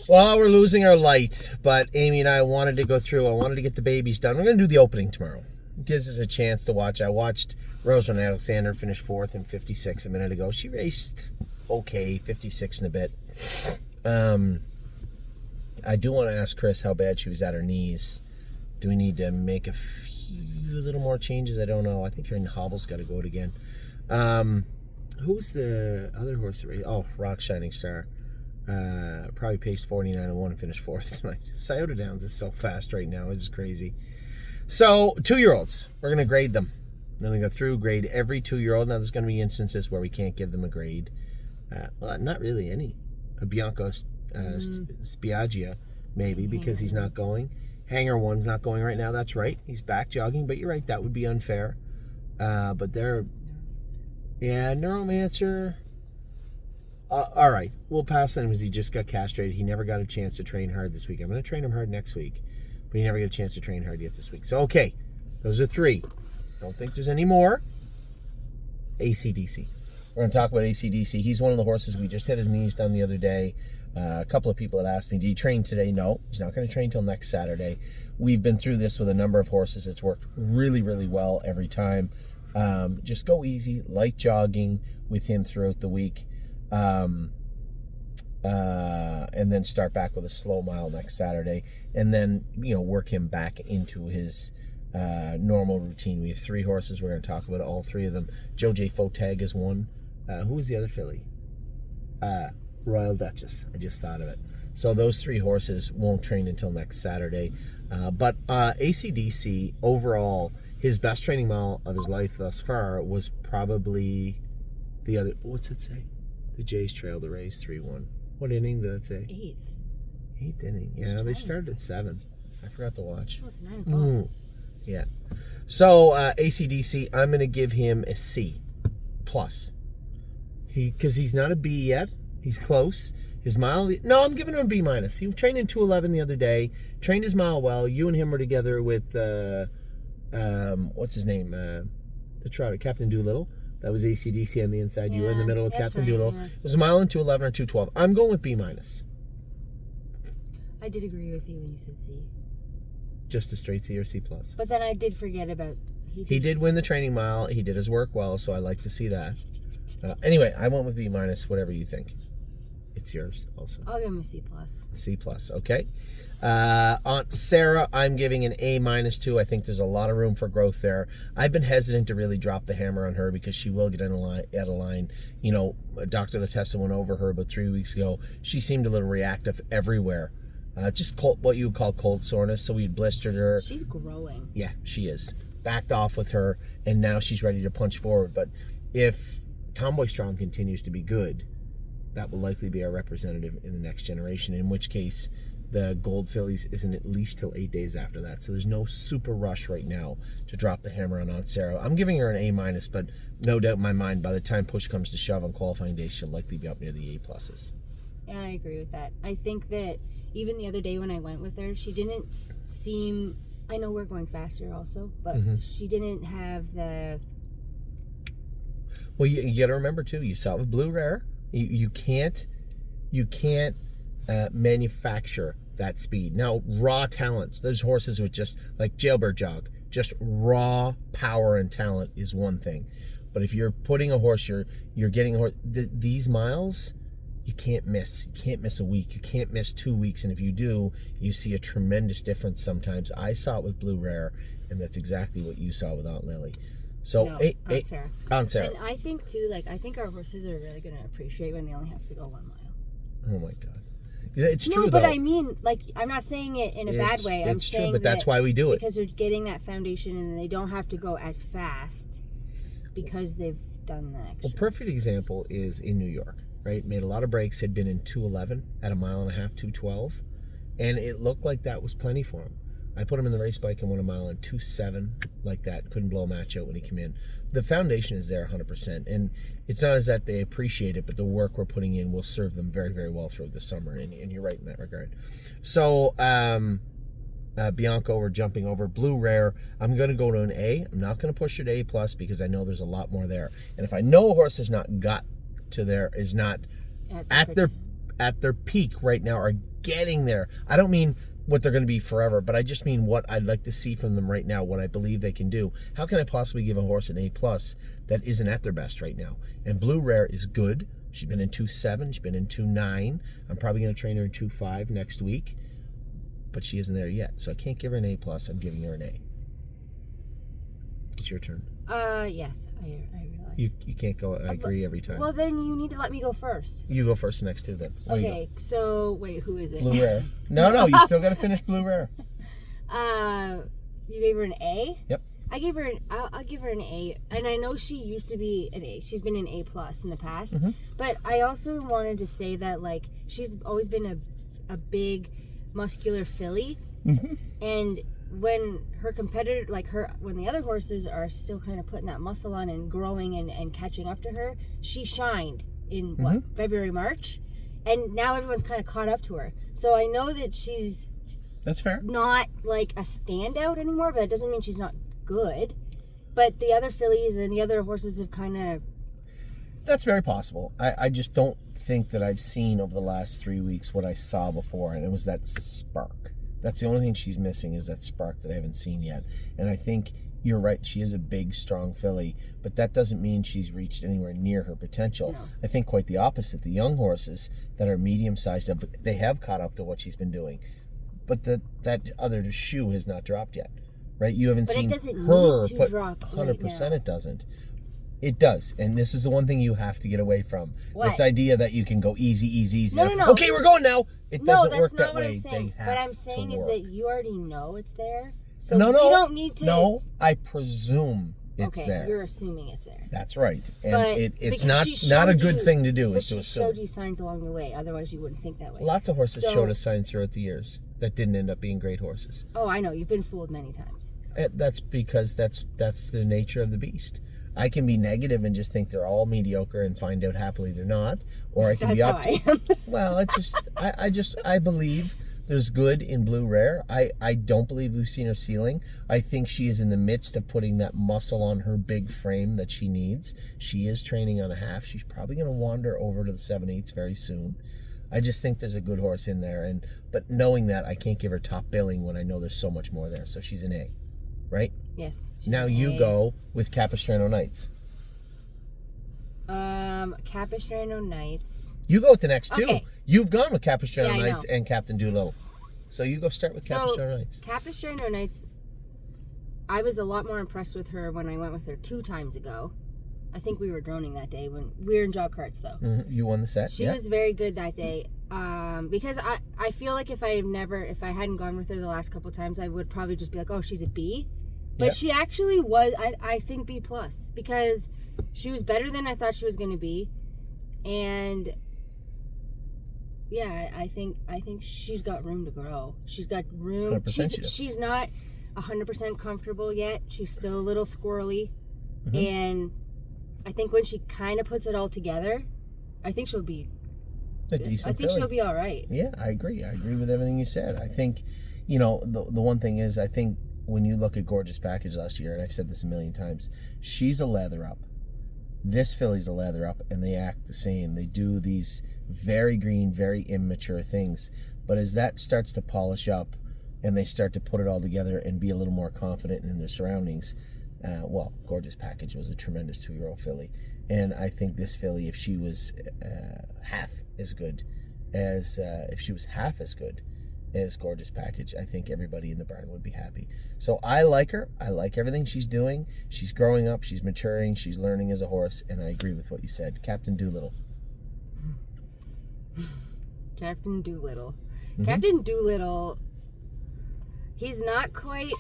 Well, we're losing our light, but Amy and I wanted to go through. I wanted to get the babies done. We're going to do the opening tomorrow. It gives us a chance to watch. I watched Rosean Alexander finish 4th in 56 a minute ago. She raced okay, 56 and a bit. I do want to ask Chris how bad she was at her knees. Do we need to make a few little more changes? I don't know. I think Jolene Hall's got to go it again. Who's the other horse that raced? Oh, Rock Shining Star. Probably paced 49-1 and finished 4th tonight. Scioto Downs is so fast right now. It's crazy. So, 2-year-olds. We're going to grade them. We're going to go through, grade every 2-year-old. Now, there's going to be instances where we can't give them a grade. Well, not really any. Bianco Spiaggia, maybe, because he's not going. Hanger 1's not going right now. That's right. He's back jogging, but you're right. That would be unfair. But they're... Yeah, Neuromancer... all right, we'll pass on him because he just got castrated. He never got a chance to train hard this week. I'm going to train him hard next week, but he never got a chance to train hard yet this week. So, okay, those are 3. Don't think there's any more. AC/DC. We're going to talk about AC/DC. He's one of the horses. We just had his knees done the other day. A couple of people had asked me, did he train today? No, he's not going to train until next Saturday. We've been through this with a number of horses. It's worked really, really well every time. Just go easy, light jogging with him throughout the week. And then start back with a slow mile next Saturday, and then work him back into his normal routine. We have 3 horses. We're going to talk about all 3 of them. Joj Fau is one. Who was the other filly? Royal Duchess. I just thought of it. So those 3 horses won't train until next Saturday. But AC/DC overall, his best training mile of his life thus far was probably the other. What's it say? The Jays trailed the race 3-1. What inning did that say? 8th inning. Yeah, they started at 7. I forgot to watch. Oh, it's 9 o'clock. Yeah. So AC/DC, I'm going to give him a C plus. Because he's not a B yet. He's close. His mile. No, I'm giving him a B minus. He trained in 2:11 the other day. Trained his mile well. You and him were together with what's his name? The trotter, Captain Doolittle. That was AC/DC on the inside. You were in the middle of Captain Doodle. Yeah. It was a mile in 2:11 or 2:12. I'm going with B minus. I did agree with you when you said C. Just a straight C or C plus. But then I did forget about... He did win the training mile. He did his work well, so I like to see that. Anyway, I went with B minus, whatever you think. It's yours also. I'll give him a C plus. C plus, okay. Aunt Sarah, I'm giving an A minus too. I think there's a lot of room for growth there. I've been hesitant to really drop the hammer on her because she will get in out of line. Dr. Latessa went over her about 3 weeks ago. She seemed a little reactive everywhere. Just what you would call cold soreness. So we blistered her. She's growing. Yeah, she is. Backed off with her, and now she's ready to punch forward. But if Tomboy Strong continues to be good, that will likely be our representative in the next generation, in which case the Gold Fillies isn't at least till 8 days after that. So there's no super rush right now to drop the hammer on Aunt Sarah. I'm giving her an A minus, but no doubt in my mind, by the time push comes to shove on qualifying day, she'll likely be up near the A pluses. Yeah, I agree with that. I think that even the other day when I went with her, she didn't seem... I know we're going faster also, but she didn't have the... Well, you got to remember, too, you saw it with Blue Rare. You can't manufacture that speed. Now, raw talent, there's horses with just, like Jailbird Jog, just raw power and talent is one thing. But if you're putting a horse, you're getting a horse, these miles... You can't miss. You can't miss a week. You can't miss 2 weeks. And if you do, you see a tremendous difference sometimes. I saw it with Blue Rare, and that's exactly what you saw with Aunt Lily. So, Aunt Sarah. Aunt Sarah. And I think, too, I think our horses are really going to appreciate when they only have to go 1 mile. Oh, my God. It's true, no, but though. I mean, I'm not saying it in a bad way. I'm saying true, but that's why we do it. Because they're getting that foundation, and they don't have to go as fast because they've done the extra. Well, perfect example is in New York. Right, made a lot of breaks, had been in 2:11 at a mile and a half, 2:12, and it looked like that was plenty for him. I put him in the race bike and won a mile in 2:7 like that. Couldn't blow a match out when he came in. The foundation is there 100%, and it's not as that they appreciate it, but the work we're putting in will serve them very, very well throughout the summer, and you're right in that regard. So, Bianco, we're jumping over. Blue Rare, I'm going to go to an A. I'm not going to push her to A plus because I know there's a lot more there. And if I know a horse has not got to there, is not at their at their peak right now, are getting there. I don't mean what they're going to be forever, but I just mean what I'd like to see from them right now, what I believe they can do. How can I possibly give a horse an A+ that isn't at their best right now? And Blue Rare is good. She's been in 2.7. She's been in 2.9. I'm probably going to train her in 2.5 next week, but she isn't there yet. So I can't give her an A+. I'm giving her an A. It's your turn. Yes, I realize. You can't go, I agree every time. Well, then you need to let me go first. You go first next two then. Okay, so, wait, who is it? Blue Rare. No, you still got to finish Blue Rare. You gave her an A? Yep. I'll give her an A. And I know she used to be an A. She's been an A+ in the past. Mm-hmm. But I also wanted to say that, like, she's always been a big, muscular filly. Mm-hmm. And when her competitor, when the other horses are still kind of putting that muscle on and growing and catching up to her, she shined in February, March, and now everyone's kind of caught up to her. So I know that she's that's fair, not like a standout anymore, but it doesn't mean she's not good. But the other fillies and the other horses have kind of. That's very possible. I just don't think that I've seen over the last 3 weeks what I saw before, and it was that spark. That's the only thing she's missing, is that spark that I haven't seen yet. And I think you're right. She is a big, strong filly, but that doesn't mean she's reached anywhere near her potential. No. I think quite the opposite. The young horses that are medium-sized, they have caught up to what she's been doing. But that other shoe has not dropped yet, right? You haven't seen her put 100%. Right, it doesn't. It does, and this is the one thing you have to get away from. What? This idea that you can go easy. No. Okay, we're going now. It doesn't work that way. No, that's not what I'm saying. What I'm saying is that you already know it's there. So no, you don't need to. No, I presume it's there. Okay, you're assuming it's there. That's right, and but it's not a good thing to do. But is to she assume. showed you signs along the way. Otherwise, you wouldn't think that way. Lots of horses showed us signs throughout the years that didn't end up being great horses. Oh, I know. You've been fooled many times. That's because that's the nature of the beast. I can be negative and just think they're all mediocre and find out happily they're not, or I can be optimistic. Well, I believe there's good in Blue Rare. I don't believe we've seen her ceiling. I think she is in the midst of putting that muscle on her big frame that she needs. She is training on a half. She's probably going to wander over to the 7/8 very soon. I just think there's a good horse in there, but knowing that, I can't give her top billing when I know there's so much more there. So she's an A, right? Yes. Now you go with Capistrano Knights. Capistrano Knights. You go with the next two. Okay. You've gone with Capistrano Yeah, Knights and Captain Doolittle. So you go start with Capistrano Knights. Capistrano Knights, I was a lot more impressed with her when I went with her 2 times ago. I think we were droning that day when we were in jog carts though. Mm-hmm. You won the set. She was very good that day. Because I feel like if I hadn't gone with her the last couple times, I would probably just be like, oh, she's a B. But she actually was, I think, B+, because she was better than I thought she was going to be. And, yeah, I think she's got room to grow. She's got room. She's not 100% comfortable yet. She's still a little squirrely. Mm-hmm. And I think when she kind of puts it all together, I think she'll be a decent filly. She'll be all right. Yeah, I agree. I agree with everything you said. I think, the one thing is, I think, when you look at Gorgeous Package last year, and I've said this a million times, she's a leather up. This filly's a leather up, and they act the same. They do these very green, very immature things. But as that starts to polish up, and they start to put it all together and be a little more confident in their surroundings, Gorgeous Package was a tremendous 2-year-old filly. And I think this filly, if she was half as good as Gorgeous Package, I think everybody in the barn would be happy. So I like her. I like everything she's doing. She's growing up. She's maturing. She's learning as a horse. And I agree with what you said. Captain Doolittle. Captain Doolittle. Mm-hmm. Captain Doolittle, he's not quite...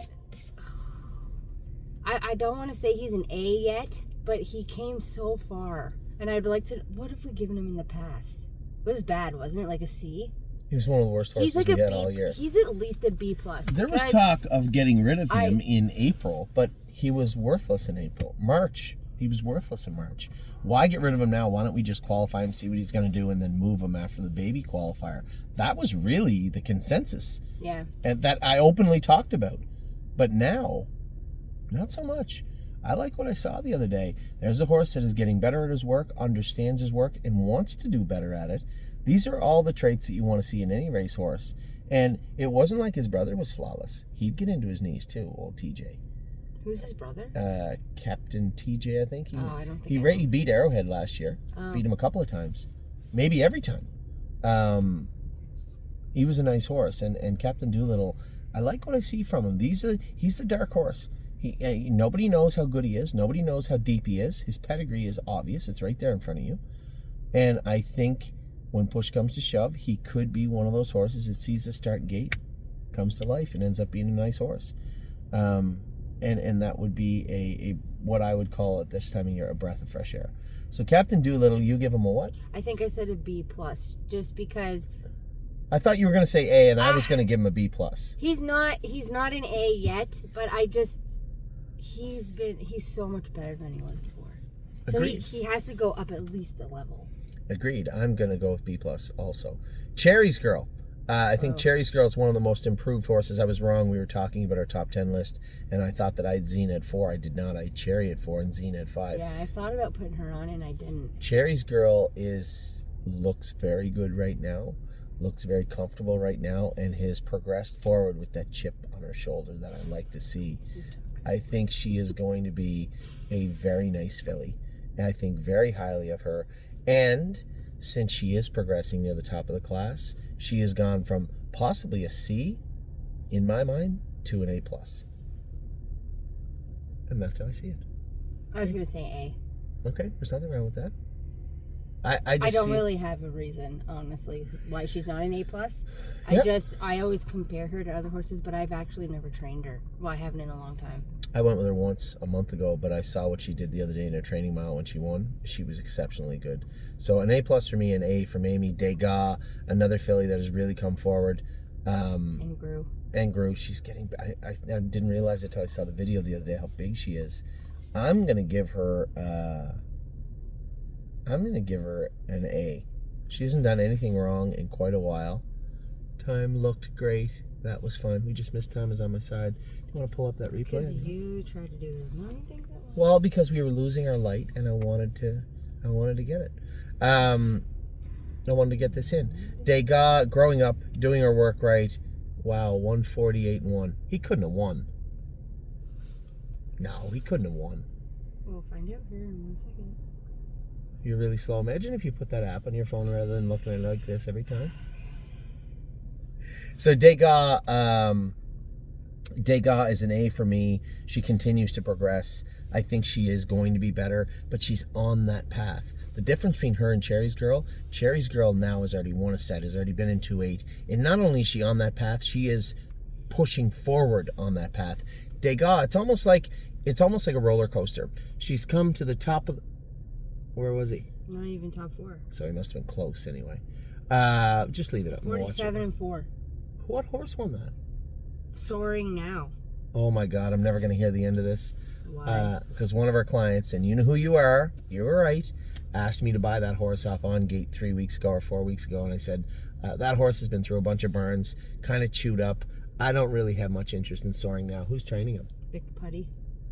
I don't want to say he's an A yet, but he came so far. And I'd like to... What have we given him in the past? It was bad, wasn't it? Like a C? He was one of the worst horses we had all year. He's at least a B+. There was talk of getting rid of him in April, but he was worthless in April. March, he was worthless in March. Why get rid of him now? Why don't we just qualify him, see what he's going to do, and then move him after the baby qualifier? That was really the consensus. Yeah. And that I openly talked about. But now, not so much. I like what I saw the other day. There's a horse that is getting better at his work, understands his work, and wants to do better at it. These are all the traits that you want to see in any racehorse. And it wasn't like his brother was flawless. He'd get into his knees too, old TJ. Who's his brother? Captain TJ, I think. I don't think he beat Arrowhead last year. Beat him a couple of times. Maybe every time. He was a nice horse. And Captain Doolittle, I like what I see from him. He's the dark horse. Nobody knows how good he is. Nobody knows how deep he is. His pedigree is obvious. It's right there in front of you. And I think when push comes to shove, he could be one of those horses that sees the start gate, comes to life, and ends up being a nice horse. And that would be a what I would call at this time of year a breath of fresh air. So Captain Doolittle, you give him a what? I think I said a B+, just because. I thought you were going to say A, and I was going to give him a B+. He's not an A yet, but he's so much better than he was before. Agreed. So he has to go up at least a level. Agreed. I'm going to go with B+ also. Cherry's Girl. I think Cherry's Girl is one of the most improved horses. I was wrong. We were talking about our top 10 list, and I thought that I had Xena at 4. I did not. I had Cherry at 4 and Xena at 5. Yeah, I thought about putting her on, and I didn't. Cherry's Girl looks very good right now, looks very comfortable right now, and has progressed forward with that chip on her shoulder that I like to see. I think she is going to be a very nice filly. And I think very highly of her. And since she is progressing near the top of the class, she has gone from possibly a C, in my mind, to an A+. And that's how I see it. I was going to say A. Okay, there's nothing wrong with that. I don't really have a reason, honestly, why she's not an A+. Yep. I always compare her to other horses, but I've actually never trained her. Well, I haven't in a long time. I went with her once a month ago, but I saw what she did the other day in her training mile when she won. She was exceptionally good. So an A+ for me, an A from Amy. Dega, another filly that has really come forward. And grew. She's getting. I didn't realize it until I saw the video the other day how big she is. I'm gonna give her an A. She hasn't done anything wrong in quite a while. Time looked great. That was fun. We just missed Time Is On My Side. You want to pull up that replay? Because you tried to do as many things at once. Well, because we were losing our light, and I wanted to get it. I wanted to get this in. Dega, growing up, doing her work right. Wow, 148-1. He couldn't have won. No, he couldn't have won. We'll find out here in 1 second. You're really slow. Imagine if you put that app on your phone rather than looking at it like this every time. So Dega is an A for me. She continues to progress. I think she is going to be better, but she's on that path. The difference between her and Cherry's Girl now has already won a set, has already been in 2-8. And not only is she on that path, she is pushing forward on that path. Dega, it's almost like a roller coaster. She's come to the top of... Where was he? Not even top 4. So he must have been close anyway. Just leave it up. 47-4. What horse won that? Soaring Now. Oh my God, I'm never going to hear the end of this. Why? Because one of our clients, and you know who you are, you were right, asked me to buy that horse off On Gate 3 weeks ago or 4 weeks ago, and I said, that horse has been through a bunch of burns, kind of chewed up. I don't really have much interest in Soaring Now. Who's training him? Vic Putty.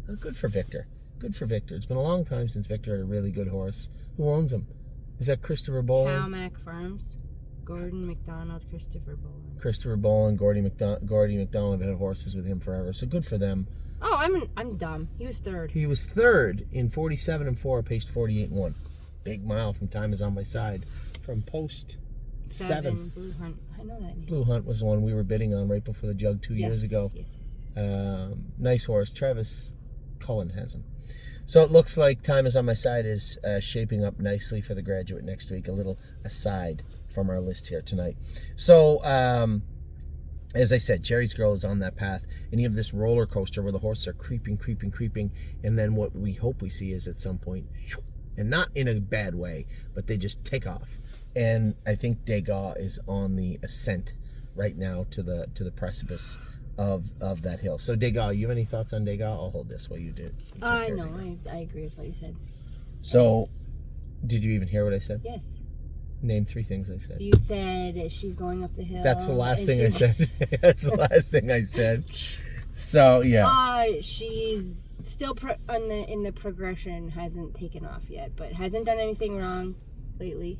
Oh, good for Victor. Good for Victor. It's been a long time since Victor had a really good horse. Who owns him? Is that Christopher Boland? Howmack Farms. Gordon McDonald, Christopher Boland. Christopher Boland, Gordy McDonald have had horses with him forever, so good for them. Oh, I'm dumb. He was third. He was third in 47-4, paced 48-1. Big mile from Time Is On My Side. From post 7. Blue Hunt. I know that name. Blue Hunt was the one we were bidding on right before the Jug 2 years ago. Yes. Nice horse. Travis Cullen has him. So it looks like Time Is On My Side is shaping up nicely for the graduate next week. A little aside from our list here tonight. So, as I said, Cherry's Girl is on that path, and you have this roller coaster where the horses are creeping, and then what we hope we see is at some point, and not in a bad way, but they just take off. And I think Dega is on the ascent right now to the precipice of that hill. So Dega, you have any thoughts on Dega? I'll hold this while you do. No, I agree with what you said. So, did you even hear what I said? Yes. Name 3 things I said. You said she's going up the hill. That's the last thing I said. That's the last thing I said. So, yeah. She's still in the progression, hasn't taken off yet, but hasn't done anything wrong lately.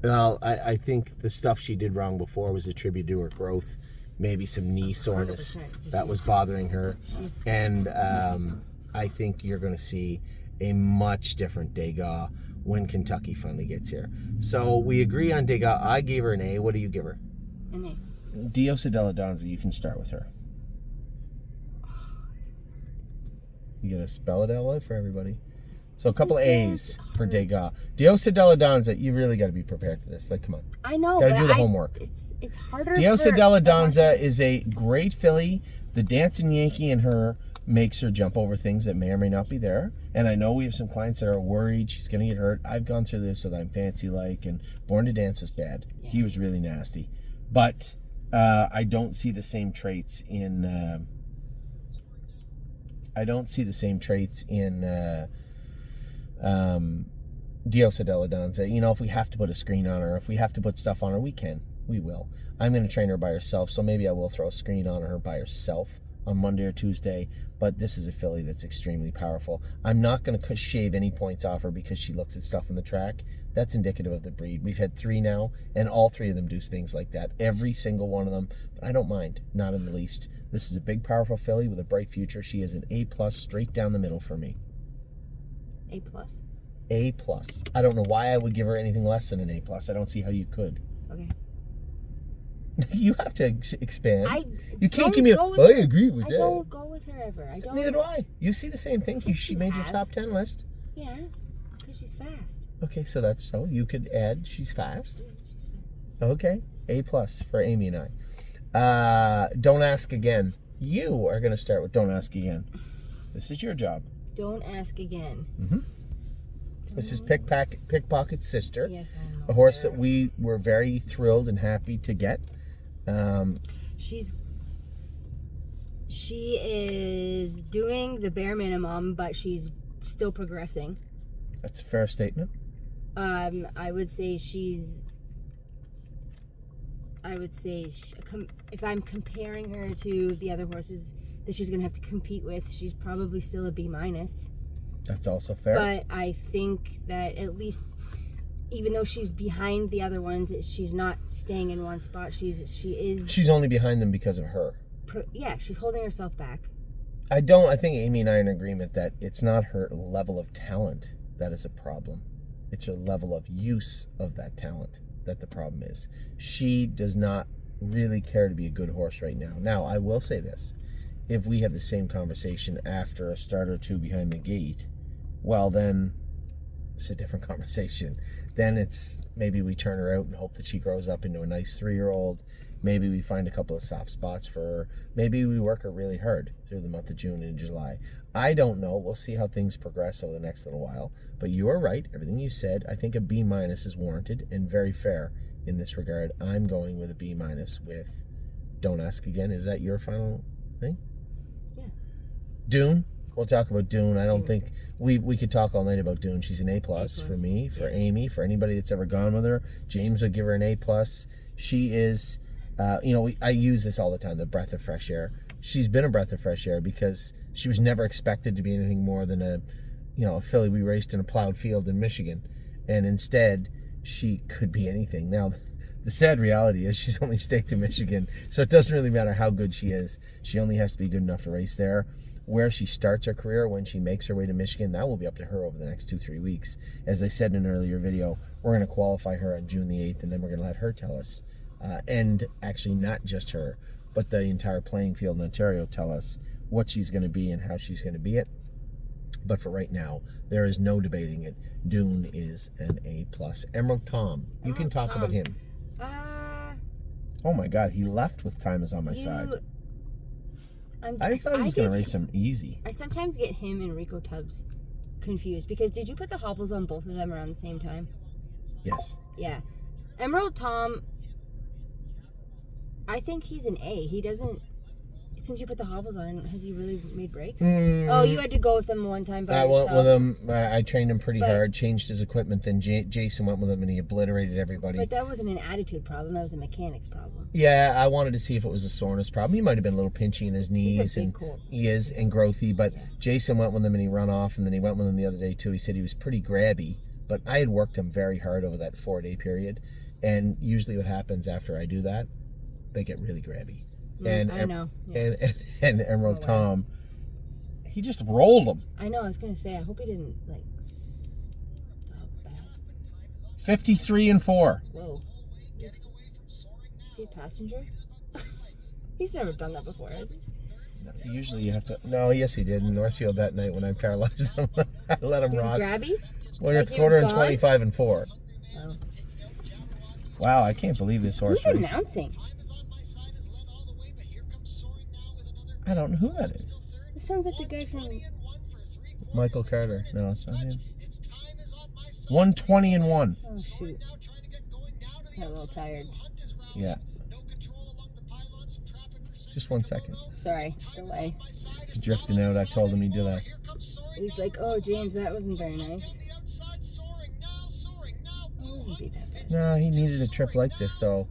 Well, I think the stuff she did wrong before was attributed to her growth, maybe some knee soreness 100%, that was bothering her. And I think you're going to see a much different Dega when Kentucky finally gets here. So we agree on Dega. I gave her an A. What do you give her? An A. Diosa Deladanza, you can start with her. You gotta spell it out for everybody. So a couple A's for Dega. Diosa Deladanza, you really gotta be prepared for this. Like, come on. I know. Gotta do the homework. It's harder. Diosa Deladanza is a great filly. The dancing Yankee in her makes her jump over things that may or may not be there. And I know we have some clients that are worried she's gonna get hurt. I've gone through this with I'm Fancy Like, and Born to Dance was bad. Yeah. He was really nasty. But I don't see the same traits in Diosa Deladanza. You know, if we have to put a screen on her, if we have to put stuff on her, we will. I'm going to train her by herself, so maybe I will throw a screen on her by herself on Monday or Tuesday, but this is a filly that's extremely powerful. I'm not going to shave any points off her because she looks at stuff on the track. That's indicative of the breed. We've had 3 now, and all 3 of them do things like that. Every single one of them, but I don't mind, not in the least. This is a big, powerful filly with a bright future. She is an A+ straight down the middle for me. A+. A+. I don't know why I would give her anything less than an A+. I don't see how you could. Okay. You have to expand. You can't don't give me go with I her. agree with that. I don't go with her ever. I don't. Neither do I. You see the same thing. She made your top 10 list. Yeah, because she's fast. Okay, so that's so you could add she's fast. Yeah, she's fast. Okay, A+ for Amy and I. Don't ask again. You are going to start with Don't Ask Again. This is your job. Don't ask again. Mm-hmm. This is Pickpocket's sister. Yes, I know. A horse that we were very thrilled and happy to get. She is doing the bare minimum, but she's still progressing. That's a fair statement. I would say if I'm comparing her to the other horses that she's going to have to compete with, she's probably still a B-. That's also fair. But I think that at least, even though she's behind the other ones, she's not staying in one spot. She's only behind them because of her. Yeah, she's holding herself back. I think Amy and I are in agreement that it's not her level of talent that is a problem. It's her level of use of that talent that the problem is. She does not really care to be a good horse right now. Now, I will say this. If we have the same conversation after a start or 2 behind the gate, well, then it's a different conversation. Then it's maybe we turn her out and hope that she grows up into a nice 3-year-old. Maybe we find a couple of soft spots for her. Maybe we work her really hard through the month of June and July. I don't know. We'll see how things progress over the next little while. But you are right. Everything you said, I think a B- is warranted and very fair in this regard. I'm going with a B- with Don't Ask Again. Is that your final thing? Yeah. Dune. We'll talk about Dune. I don't think we could talk all night about Dune. She's an A+ for me, for Amy, for anybody that's ever gone with her. James would give her an A+. She is, I use this all the time, the breath of fresh air. She's been a breath of fresh air because she was never expected to be anything more than a filly we raced in a plowed field in Michigan. And instead, she could be anything. Now, the sad reality is she's only staked in Michigan, so it doesn't really matter how good she is. She only has to be good enough to race there. Where she starts her career, when she makes her way to Michigan, that will be up to her over the next 2-3 weeks. As I said in an earlier video, we're going to qualify her on June the 8th, and then we're going to let her tell us. And actually not just her, but the entire playing field in Ontario tell us what she's going to be and how she's going to be it. But for right now, there is no debating it. Dune is an A+. Emerald Tom, you can talk about him. Oh my God, he left with Time Is On My Side. I thought he was going to race him easy. I sometimes get him and Rico Tubs confused because did you put the hobbles on both of them around the same time? Yes. Yeah. Emerald Tom, I think he's an A. He doesn't, since you put the hobbles on, has he really made breaks? Oh, you had to go with them one time by yourself. I went with him. I trained him pretty hard, changed his equipment. Then Jason went with him and he obliterated everybody. But that wasn't an attitude problem. That was a mechanics problem. Yeah, I wanted to see if it was a soreness problem. He might have been a little pinchy in his knees. He is, and growthy. But Jason went with him and he ran off. And then he went with him the other day too. He said he was pretty grabby But I had worked him very hard over that 4-day period, and usually what happens after I do that, they get really grabby. And I know. Yeah. And Emerald Tom, he just rolled them. I know. I was gonna say. I hope he didn't like stop back. 53-4. Whoa. Is he a passenger? He's never done that before, has he? No, usually you have to. No, yes, he did in Northfield that night when I paralyzed him. I let him rock. He was grabby. Well, you're at the quarter and 25-4. Oh. Wow, I can't believe this horse. Who's announcing? I don't know who that is. It sounds like the guy from Michael Carter. No, it's not him. 120-1. Oh shoot! I'm a little tired. Yeah. Just 1 second. Sorry, delay. He's drifting out. I told him he'd do that. He's like, "Oh, James, that wasn't very nice." It wasn't be that bad. No, he needed a trip like this, so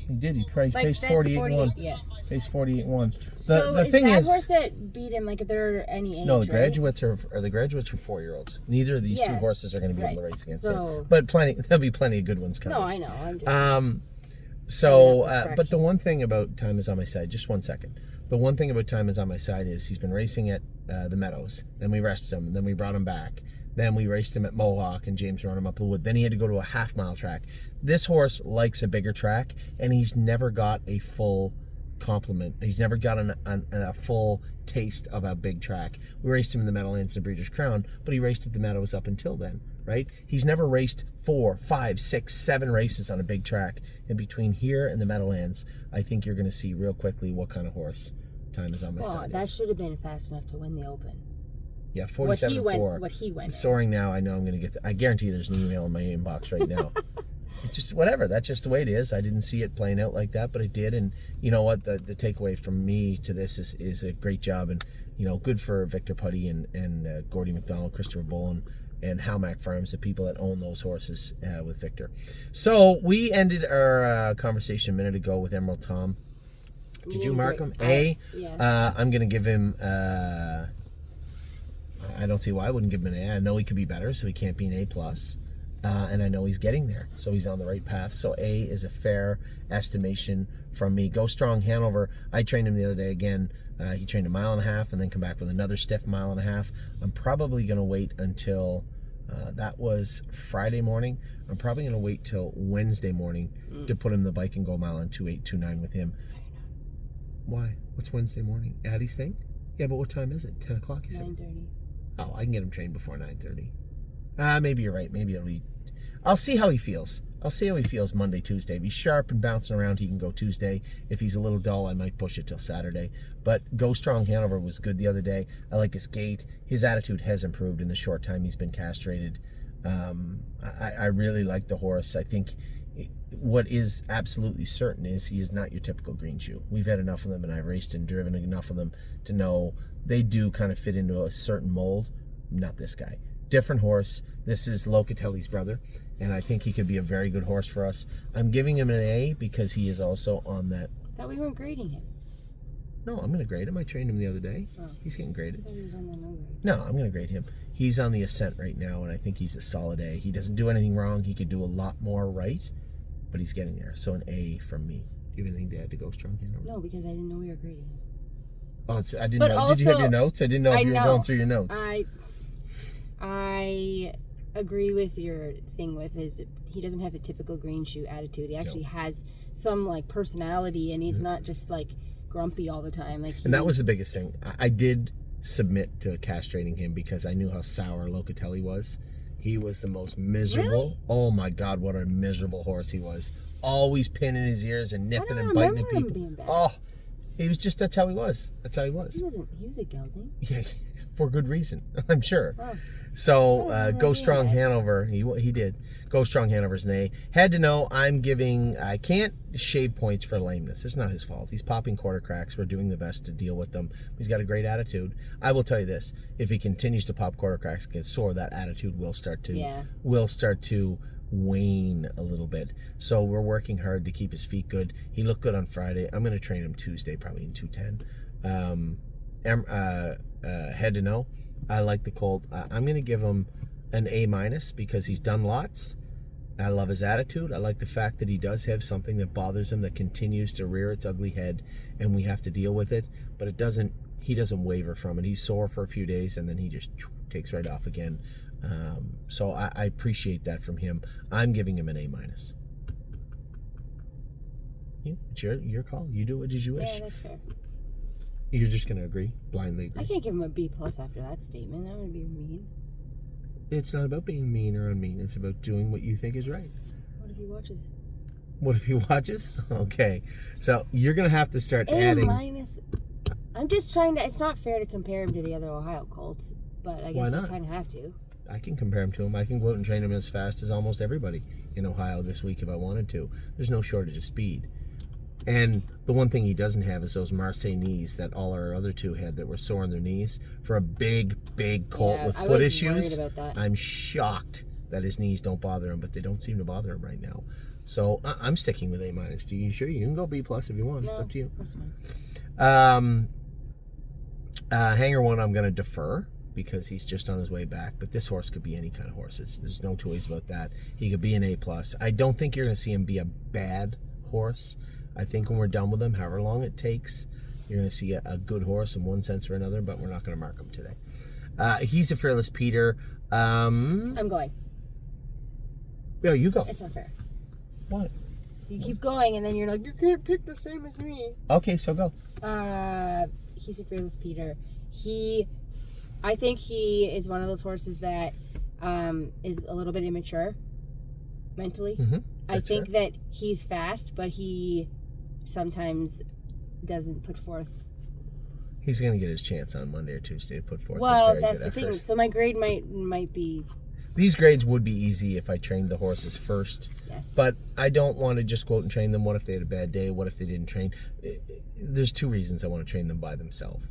he did. He probably Like, paced that's 48-1. Yeah. Paced 48-1. So The thing that is, horse that beat him, like, if there are any age, no, the right? graduates are the graduates for 4-year-olds. Neither of these two horses are going to be able to race against it. But there'll be plenty of good ones coming. No, I know. I'm just. But the one thing about Time Is on My Side, just 1 second. The one thing about Time Is on My Side is he's been racing at the Meadows. Then we rested him. Then we brought him back. Then we raced him at Mohawk, and James ran him up the wood. Then he had to go to a half-mile track. This horse likes a bigger track, and he's never got a full compliment. He's never got a full taste of a big track. We raced him in the Meadowlands and Breeders' Crown, but he raced at the Meadows up until then, right? He's never raced 4, 5, 6, 7 races on a big track. And between here and the Meadowlands, I think you're going to see real quickly what kind of horse Time Is on My Side that is. should have been fast enough to win the Open. Yeah, 47-4. What he went. Soaring Now, I know I'm going to get. I guarantee there's an email in my inbox right now. It's just whatever. That's just the way it is. I didn't see it playing out like that, but it did. And you know what? The takeaway from me to this is a great job, and good for Victor Putty and Gordy McDonald, Christopher Bolin, and Halmack Farms, the people that own those horses with Victor. So we ended our conversation a minute ago with Emerald Tom. Did you mark him? Yeah. I'm going to give him. I don't see why I wouldn't give him an A. I know he could be better, so he can't be an A+. And I know he's getting there, so he's on the right path. So A is a fair estimation from me. Go Strong Handover. I trained him the other day again. He trained 1.5 miles and then come back with another stiff 1.5 miles. I'm probably going to wait until, that was Friday morning. I'm probably going to wait till Wednesday morning to put him in the bike and go 1 mile and 2.829 with him. Why? What's Wednesday morning? Addie's thing? Yeah, but what time is it? 10 o'clock, you said? 9:30. Oh, I can get him trained before 9:30. Maybe you're right. Maybe it'll be... I'll see how he feels. I'll see how he feels Monday, Tuesday. If he's sharp and bouncing around, he can go Tuesday. If he's a little dull, I might push it till Saturday. But Go Strong Handover was good the other day. I like his gait. His attitude has improved in the short time he's been castrated. I really like the horse. I think what is absolutely certain is he is not your typical green shoe. We've had enough of them, and I've raced and driven enough of them to know they do kind of fit into a certain mold. Not this guy. Different horse. This is Locatelli's brother, and I think he could be a very good horse for us. I'm giving him an A because he is also on that. Thought we weren't grading him. No, I'm going to grade him. I trained him the other day. Oh. He's getting graded. I thought he was on the no grade. No, I'm going to grade him. He's on the ascent right now, and I think he's a solid A. He doesn't do anything wrong. He could do a lot more right, but he's getting there. So an A from me. Do you have anything to add to Go Strong Handover? No, because I didn't know we were grading him. Oh, I didn't know. Did you have your notes? I didn't know if you were going through your notes. I agree with your thing with he doesn't have the typical green shoe attitude. He actually has some like personality, and he's not just like grumpy all the time. And that was the biggest thing. I did submit to castrating him because I knew how sour Locatelli was. He was the most miserable. Really? Oh my God, what a miserable horse he was. Always pinning his ears and nipping and biting at people. Him being bad. Oh, he was just, that's how he was. That's how he was. He was a gelding. Yeah, for good reason, I'm sure. Oh. So, Go Strong Handover, he did. Go Strong Handover's an A. Had to know, I can't shave points for lameness. It's not his fault. He's popping quarter cracks. We're doing the best to deal with them. He's got a great attitude. I will tell you this, if he continues to pop quarter cracks and get sore, that attitude will start to wane a little bit. So we're working hard to keep his feet good. He looked good on Friday. I'm going to train him Tuesday, probably in 210. Head to know, I like the colt. I'm going to give him an A- because he's done lots. I love his attitude. I like the fact that he does have something that bothers him that continues to rear its ugly head, and we have to deal with it. But he doesn't waver from it. He's sore for a few days, and then he just takes right off again. So I appreciate that from him. I'm giving him an A-. It's your call. You do it as you wish. Yeah, that's fair. You're just going to blindly agree. I can't give him a B+ after that statement. That would be mean. It's not about being mean or unmean. It's about doing what you think is right. What if he watches? What if he watches? Okay. So you're going to have to start adding... A-. I'm just trying to... It's not fair to compare him to the other Ohio Colts, but I guess you kind of have to. I can compare him to him. I can go out and train him as fast as almost everybody in Ohio this week if I wanted to. There's no shortage of speed. And the one thing he doesn't have is those Marseille knees that all our other two had that were sore in their knees. For a big colt with foot issues, I'm shocked that his knees don't bother him, but they don't seem to bother him right now. So I'm sticking with A-. Do you sure? You can go B+ if you want. It's up to you. Hanger 1, I'm going to defer because he's just on his way back. But this horse could be any kind of horse. There's no two ways about that. He could be an A+. I don't think you're going to see him be a bad horse. I think when we're done with him, however long it takes, you're going to see a good horse in one sense or another, but we're not going to mark him today. He's a Fearless Peter. I'm going. Yeah, you go. It's not fair. What? You keep going, and then you're like, you can't pick the same as me. Okay, so go. He's a Fearless Peter. I think he is one of those horses that is a little bit immature mentally. Mm-hmm. I think that he's fast, but he sometimes doesn't put forth. He's going to get his chance on Monday or Tuesday to put forth. Well, that's the thing. So my grade might be. These grades would be easy if I trained the horses first. Yes. But I don't want to just go out and train them. What if they had a bad day? What if they didn't train? There's two reasons I want to train them by themselves.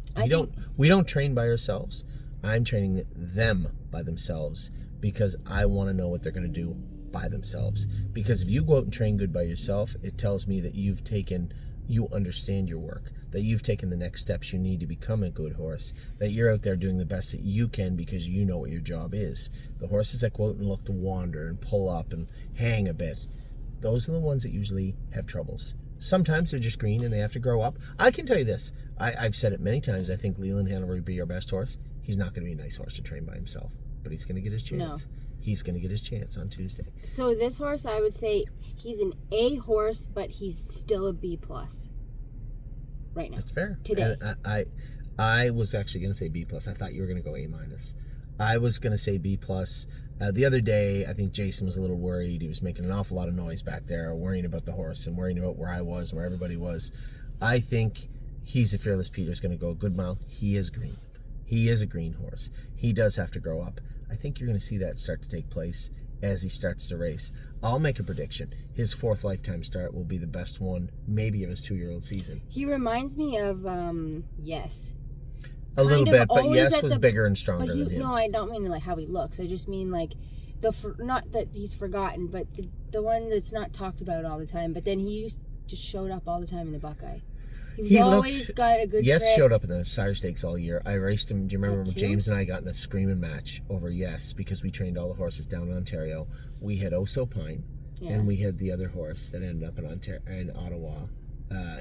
We don't train by ourselves. I'm training them by themselves because I want to know what they're going to do by themselves. Because if you go out and train good by yourself, it tells me that you understand your work, that you've taken the next steps you need to become a good horse, that you're out there doing the best that you can because you know what your job is. The horses that go out and look to wander and pull up and hang a bit, those are the ones that usually have troubles. Sometimes they're just green and they have to grow up. I can tell you this, I've said it many times, I think Leland Handover would be our best horse. He's not going to be a nice horse to train by himself, but he's going to get his chance. No. He's going to get his chance on Tuesday. So this horse, I would say he's an A horse, but he's still a B+ right now. That's fair. Today. And I was actually going to say B+. I thought you were going to go A-. I was going to say B+. The other day, I think Jason was a little worried. He was making an awful lot of noise back there, worrying about the horse and worrying about where I was and where everybody was. I think he's a Fearless Peter's going to go a good mile. He is green. He is a green horse. He does have to grow up. I think you're going to see that start to take place as he starts to race. I'll make a prediction. His 4th lifetime start will be the best one, maybe of his 2-year-old season. He reminds me of Yes. A little bit, but Yes was bigger and stronger than him. No, I don't mean like how he looks. I just mean like not that he's forgotten, but the one that's not talked about all the time. But then he just showed up all the time in the Buckeye. He always got a good Yes trip. Showed up in the Sire Stakes all year. I raced him. Do you remember when James and I got in a screaming match over Yes because we trained all the horses down in Ontario? We had Oso Pine, and we had the other horse that ended up in Ottawa.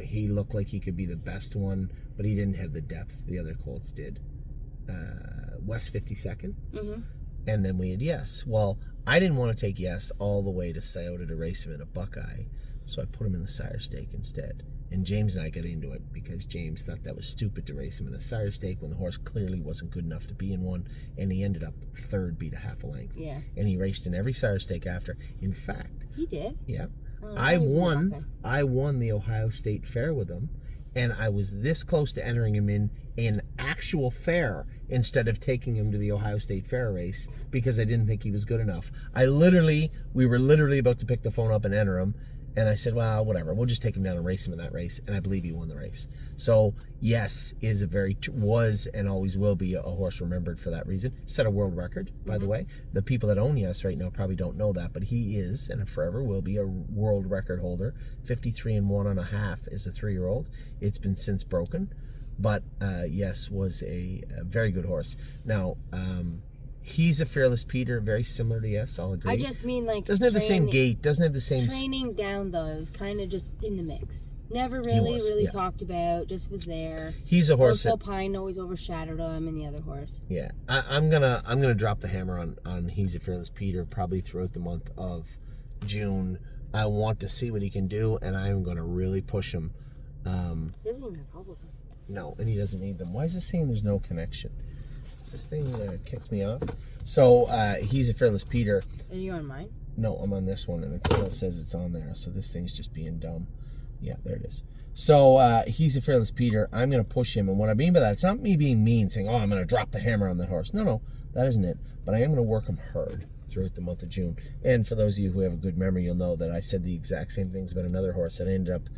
He looked like he could be the best one, but he didn't have the depth the other colts did. West 52nd, and then we had Yes. Well, I didn't want to take Yes all the way to Scioto to race him in a Buckeye, so I put him in the Sire Stake instead. And James and I got into it because James thought that was stupid to race him in a Sire Stake when the horse clearly wasn't good enough to be in one, and he ended up 3rd, beat a half a length. Yeah. And he raced in every Sire Stake after. In fact, he did. Yeah. I won the Ohio State Fair with him, and I was this close to entering him in an actual fair instead of taking him to the Ohio State Fair race because I didn't think he was good enough. We were literally about to pick the phone up and enter him. And I said, well, whatever. We'll just take him down and race him in that race. And I believe he won the race. So, Yes was and always will be a horse remembered for that reason. Set a world record, by the way. The people that own Yes right now probably don't know that, but he is and forever will be a world record holder. 53 and 1.5 is a 3-year-old. It's been since broken. But Yes was a very good horse. Now, He's a Fearless Peter, very similar to Yes, I'll agree. I just mean like doesn't have the same gait, doesn't have the same training down though. It was kind of just in the mix. Never really talked about. Just was there. He's a horse. Also, Pine always overshadowed him and the other horse. Yeah, I'm gonna drop the hammer on He's a Fearless Peter probably throughout the month of June. I want to see what he can do, and I'm gonna really push him. He doesn't even have hobbles. No, and he doesn't need them. Why is it saying there's no connection? This thing kicked me off. So He's a Fearless Peter. Are you on mine? No, I'm on this one, and it still says it's on there. So this thing's just being dumb. Yeah, there it is. So He's a Fearless Peter. I'm going to push him. And what I mean by that, it's not me being mean, saying, oh, I'm going to drop the hammer on that horse. No, that isn't it. But I am going to work him hard throughout the month of June. And for those of you who have a good memory, you'll know that I said the exact same things about another horse that I ended up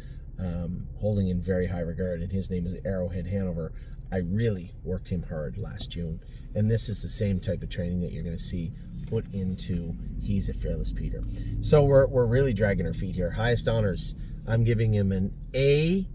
holding in very high regard, and his name is Arrowhead Hanover. I really worked him hard last June. And this is the same type of training that you're going to see put into He's a Fearless Peter. So we're really dragging our feet here. Highest honors, I'm giving him an A,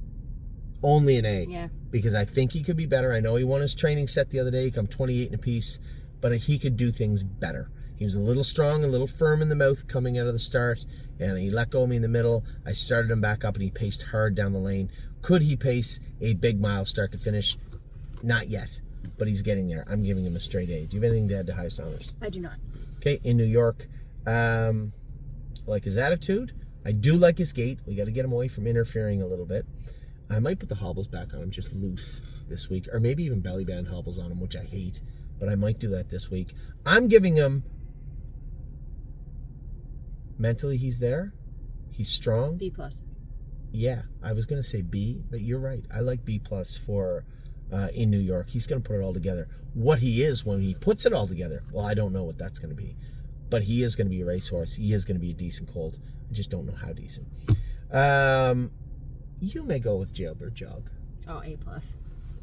only an A. Yeah. Because I think he could be better. I know he won his training set the other day. He come 28 in a piece, but he could do things better. He was a little strong, a little firm in the mouth coming out of the start, and he let go of me in the middle. I started him back up, and he paced hard down the lane. Could he pace a big mile start to finish? Not yet, but he's getting there. I'm giving him a straight A. Do you have anything to add to highest honors? I do not. Okay, in New York, like his attitude. I do like his gait. We got to get him away from interfering a little bit. I might put the hobbles back on him just loose this week, or maybe even belly band hobbles on him, which I hate, but I might do that this week. I'm giving him, mentally he's there. He's strong. B+. Yeah, I was going to say B, but you're right. I like B+ for in New York. He's going to put it all together. What he is when he puts it all together, well, I don't know what that's going to be. But he is going to be a racehorse. He is going to be a decent colt. I just don't know how decent. You may go with Jailbird Jog. Oh, A+.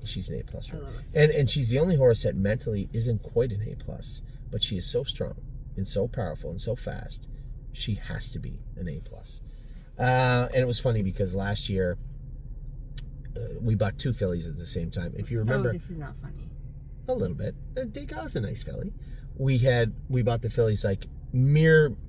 She's an A+ for I love her. And she's the only horse that mentally isn't quite an A+, but she is so strong and so powerful and so fast. She has to be an A+. And it was funny because last year we bought 2 fillies at the same time. If you remember, this is not funny. A little bit. Dega's a nice filly. We bought the fillies like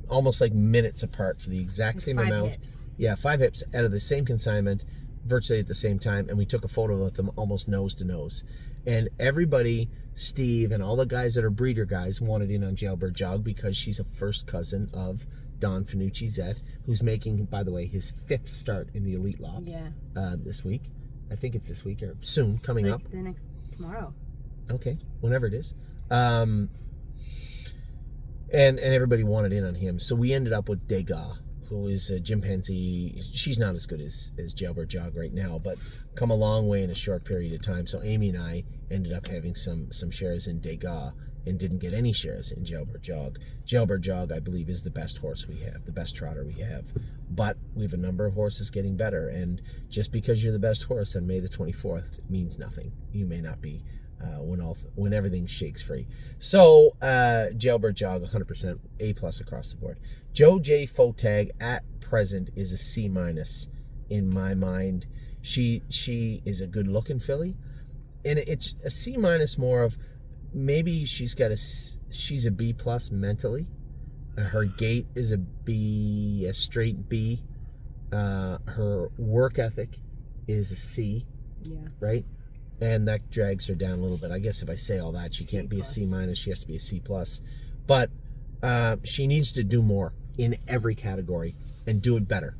almost like minutes apart for the exact same amount. 5 hips. Yeah, 5 hips out of the same consignment, virtually at the same time, and we took a photo with them almost nose to nose. And everybody, Steve and all the guys that are breeder guys, wanted in on Jailbird Jog because she's a first cousin of Don Fanucci-Zet, who's making, by the way, his 5th start in the Elite Lob this week. I think it's this week or soon, it's coming up. Tomorrow. Okay, whenever it is. And everybody wanted in on him. So we ended up with Dega, who is a chimpanzee. She's not as good as Jailbird Jog right now, but come a long way in a short period of time. So Amy and I ended up having some shares in Dega and didn't get any shares in Jailbird Jog. Jailbird Jog, I believe, is the best horse we have, the best trotter we have. But we have a number of horses getting better, and just because you're the best horse on May the 24th means nothing. You may not be when everything shakes free. So Jailbird Jog, 100% A+ across the board. Joj Fau at present is a C- in my mind. She is a good looking filly, and it's a C- more of maybe she's a B+ mentally. Her gait is a straight B. Her work ethic is a C. Yeah. Right? And that drags her down a little bit. I guess if I say all that, she can't be a C-, she has to be a C+. But she needs to do more in every category and do it better.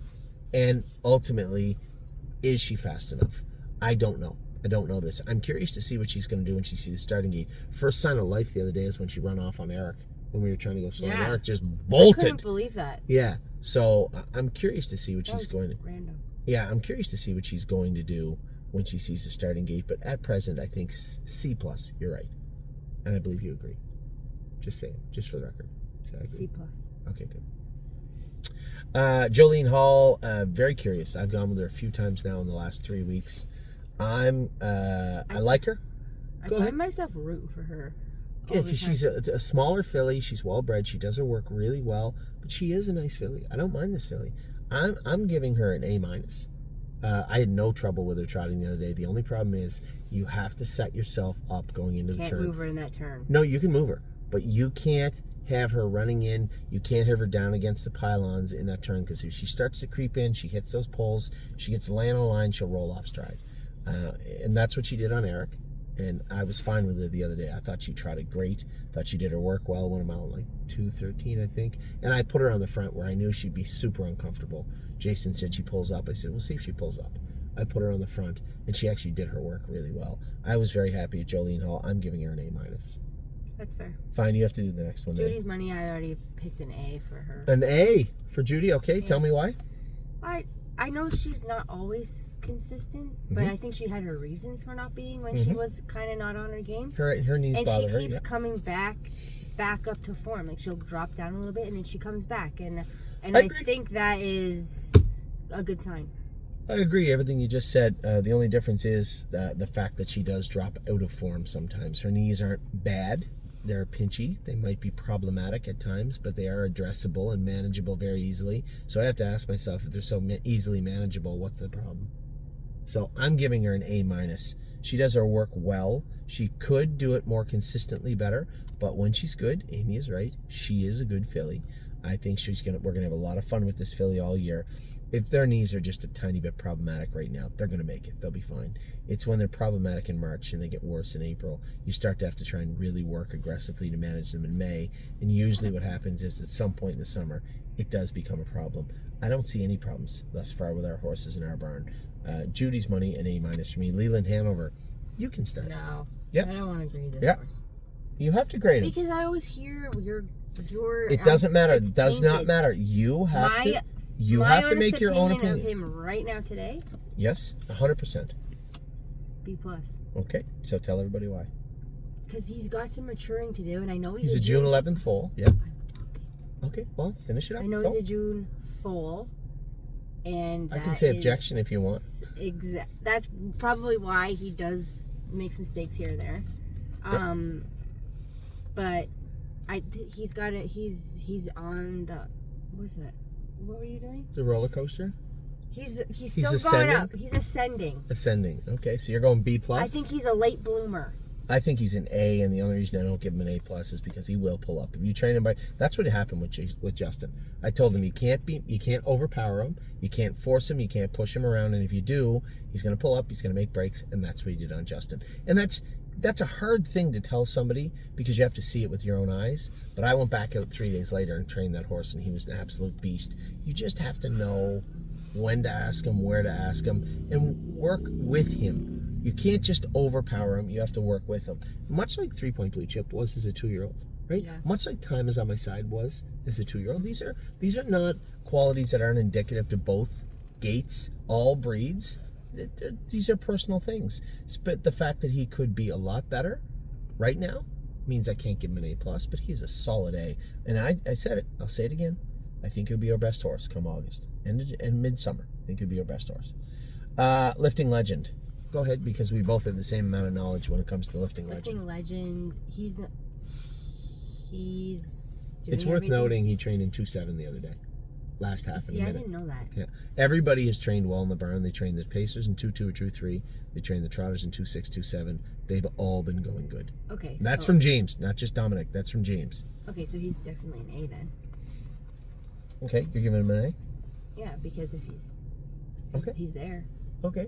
And ultimately, is she fast enough? I don't know. I don't know this. I'm curious to see what she's going to do when she sees the starting gate. First sign of life the other day is when she ran off on Eric when we were trying to go slow. Yeah. Eric just bolted. I couldn't believe that. Yeah. So I'm curious to see what she's going to. Random. Yeah, I'm curious to see what she's going to do when she sees the starting gate. But at present, I think C+. You're right, and I believe you agree. Just saying, just for the record. C+. Okay, good. Jolene Hall, very curious. I've gone with her a few times now in the last 3 weeks. I like her. I find myself rooting for her. Yeah, because she's a smaller filly. She's well bred. She does her work really well, but she is a nice filly. I don't mind this filly. I'm giving her an A-. I had no trouble with her trotting the other day. The only problem is you have to set yourself up going into the turn. Can't move her in that turn. No, you can move her, but you can't have her running in. You can't have her down against the pylons in that turn, because if she starts to creep in, she hits those poles, she gets laying on the line, she'll roll off stride. And that's what she did on Eric. And I was fine with her the other day. I thought she trotted great. Thought she did her work well. Went a mile like 2:13, I think. And I put her on the front where I knew she'd be super uncomfortable. Jason said she pulls up. I said, we'll see if she pulls up. I put her on the front, and she actually did her work really well. I was very happy at Jolene Hall. I'm giving her an A-. That's fair. Fine, you have to do the next one. Judy's money, I already picked an A for her. An A for Judy? Okay, tell me why. I know she's not always consistent, but I think she had her reasons for not being when she was kind of not on her game. Her knees bother her. And she keeps coming back up to form. Like, she'll drop down a little bit, and then she comes back. And I think that is a good sign. I agree, everything you just said. The only difference is the fact that she does drop out of form sometimes. Her knees aren't bad. They're pinchy. They might be problematic at times, but they are addressable and manageable very easily. So I have to ask myself, if they're so easily manageable, what's the problem? So I'm giving her an A-. She does her work well. She could do it more consistently better, but when she's good, Amy is right. She is a good filly. I think we're gonna have a lot of fun with this filly all year. If their knees are just a tiny bit problematic right now, they're going to make it. They'll be fine. It's when they're problematic in March and they get worse in April, you start to have to try and really work aggressively to manage them in May. And usually what happens is at some point in the summer, it does become a problem. I don't see any problems thus far with our horses in our barn. Judy's money, an A- for me. Leland Handover, you can start. No. Yep. I don't want to grade this horse. You have to grade him. Because I always hear your It doesn't matter. It does not matter. You have to... You have to make your own opinion. Of him right now today? Yes, 100%. B+. Okay, so tell everybody why. Because he's got some maturing to do, and I know he's a June 11th foal. Yeah. Okay, well, finish it up. I know he's a June foal, and I can say objection if you want. That's probably why he does make mistakes here or there. But he's got it. He's on the. What's that? What were you doing? The roller coaster? He's still going up. He's ascending. Ascending. Okay, so you're going B+? I think he's a late bloomer. I think he's an A, and the only reason I don't give him an A+ is because he will pull up. If you train him that's what happened with Justin. I told him you can't overpower him, you can't force him, you can't push him around, and if you do, he's going to pull up, he's going to make breaks, and that's what he did on Justin. And that's a hard thing to tell somebody because you have to see it with your own eyes. But I went back out 3 days later and trained that horse, and he was an absolute beast. You just have to know when to ask him, where to ask him, and work with him. You can't just overpower him. You have to work with him. Much like 3 Point Blue Chip was as a 2-year-old, right? Yeah. Much like Time Is On My Side was as a 2-year-old. These are not qualities that aren't indicative to both gaits, all breeds. These are personal things. But the fact that he could be a lot better right now means I can't give him an A+, but he's a solid A. And I said it. I'll say it again. I think he'll be our best horse come August and midsummer. I think he'll be our best horse. Lifting Legend. Go ahead, because we both have the same amount of knowledge when it comes to Lifting Legend. Lifting Legend, he's doing It's worth noting he trained in 2.7 the other day. Last half of the minute. I didn't know that. Yeah. Everybody has trained well in the barn. They trained the Pacers in 2.2 or 2.3. They trained the Trotters in 2.6, 2.7. They've all been going good. Okay. That's from James, not just Dominic. That's from James. Okay, so he's definitely an A then. Okay, you're giving him an A? Yeah, because if he's there. Okay.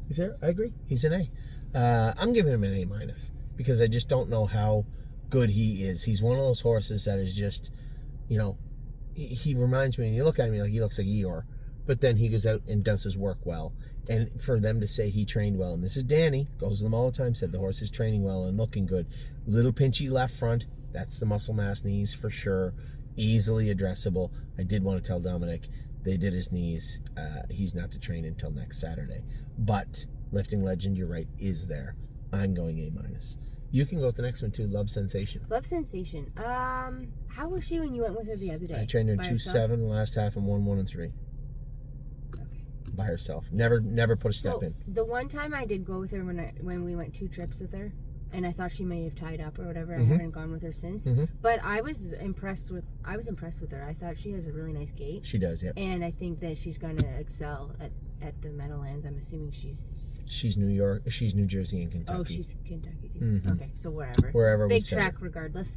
He's there? I agree. He's an A. I'm giving him an A- because I just don't know how good he is. He's one of those horses that is just, he reminds me, and you look at him like he looks like Eeyore, but then he goes out and does his work well. And for them to say he trained well, and this is Danny, goes to them all the time, said the horse is training well and looking good. Little pinchy left front, that's the muscle mass knees for sure. Easily addressable. I did want to tell Dominic, they did his knees. He's not to train until next Saturday. But Lifting Legend, you're right, is there. I'm going A-. You can go with the next one too, Love Sensation. Love Sensation. How was she when you went with her the other day? I trained her in 2.7 last half and 1 and 3. Okay. By herself. Never put a step in. The one time I did go with her when we went 2 trips with her, and I thought she may have tied up or whatever. I haven't gone with her since. But I was impressed with her. I thought she has a really nice gait. She does, yeah. And I think that she's going to excel at the Meadowlands. I'm assuming she's New York. She's New Jersey and Kentucky. Oh, she's Kentucky too. Okay, so wherever. Wherever. Big track, regardless.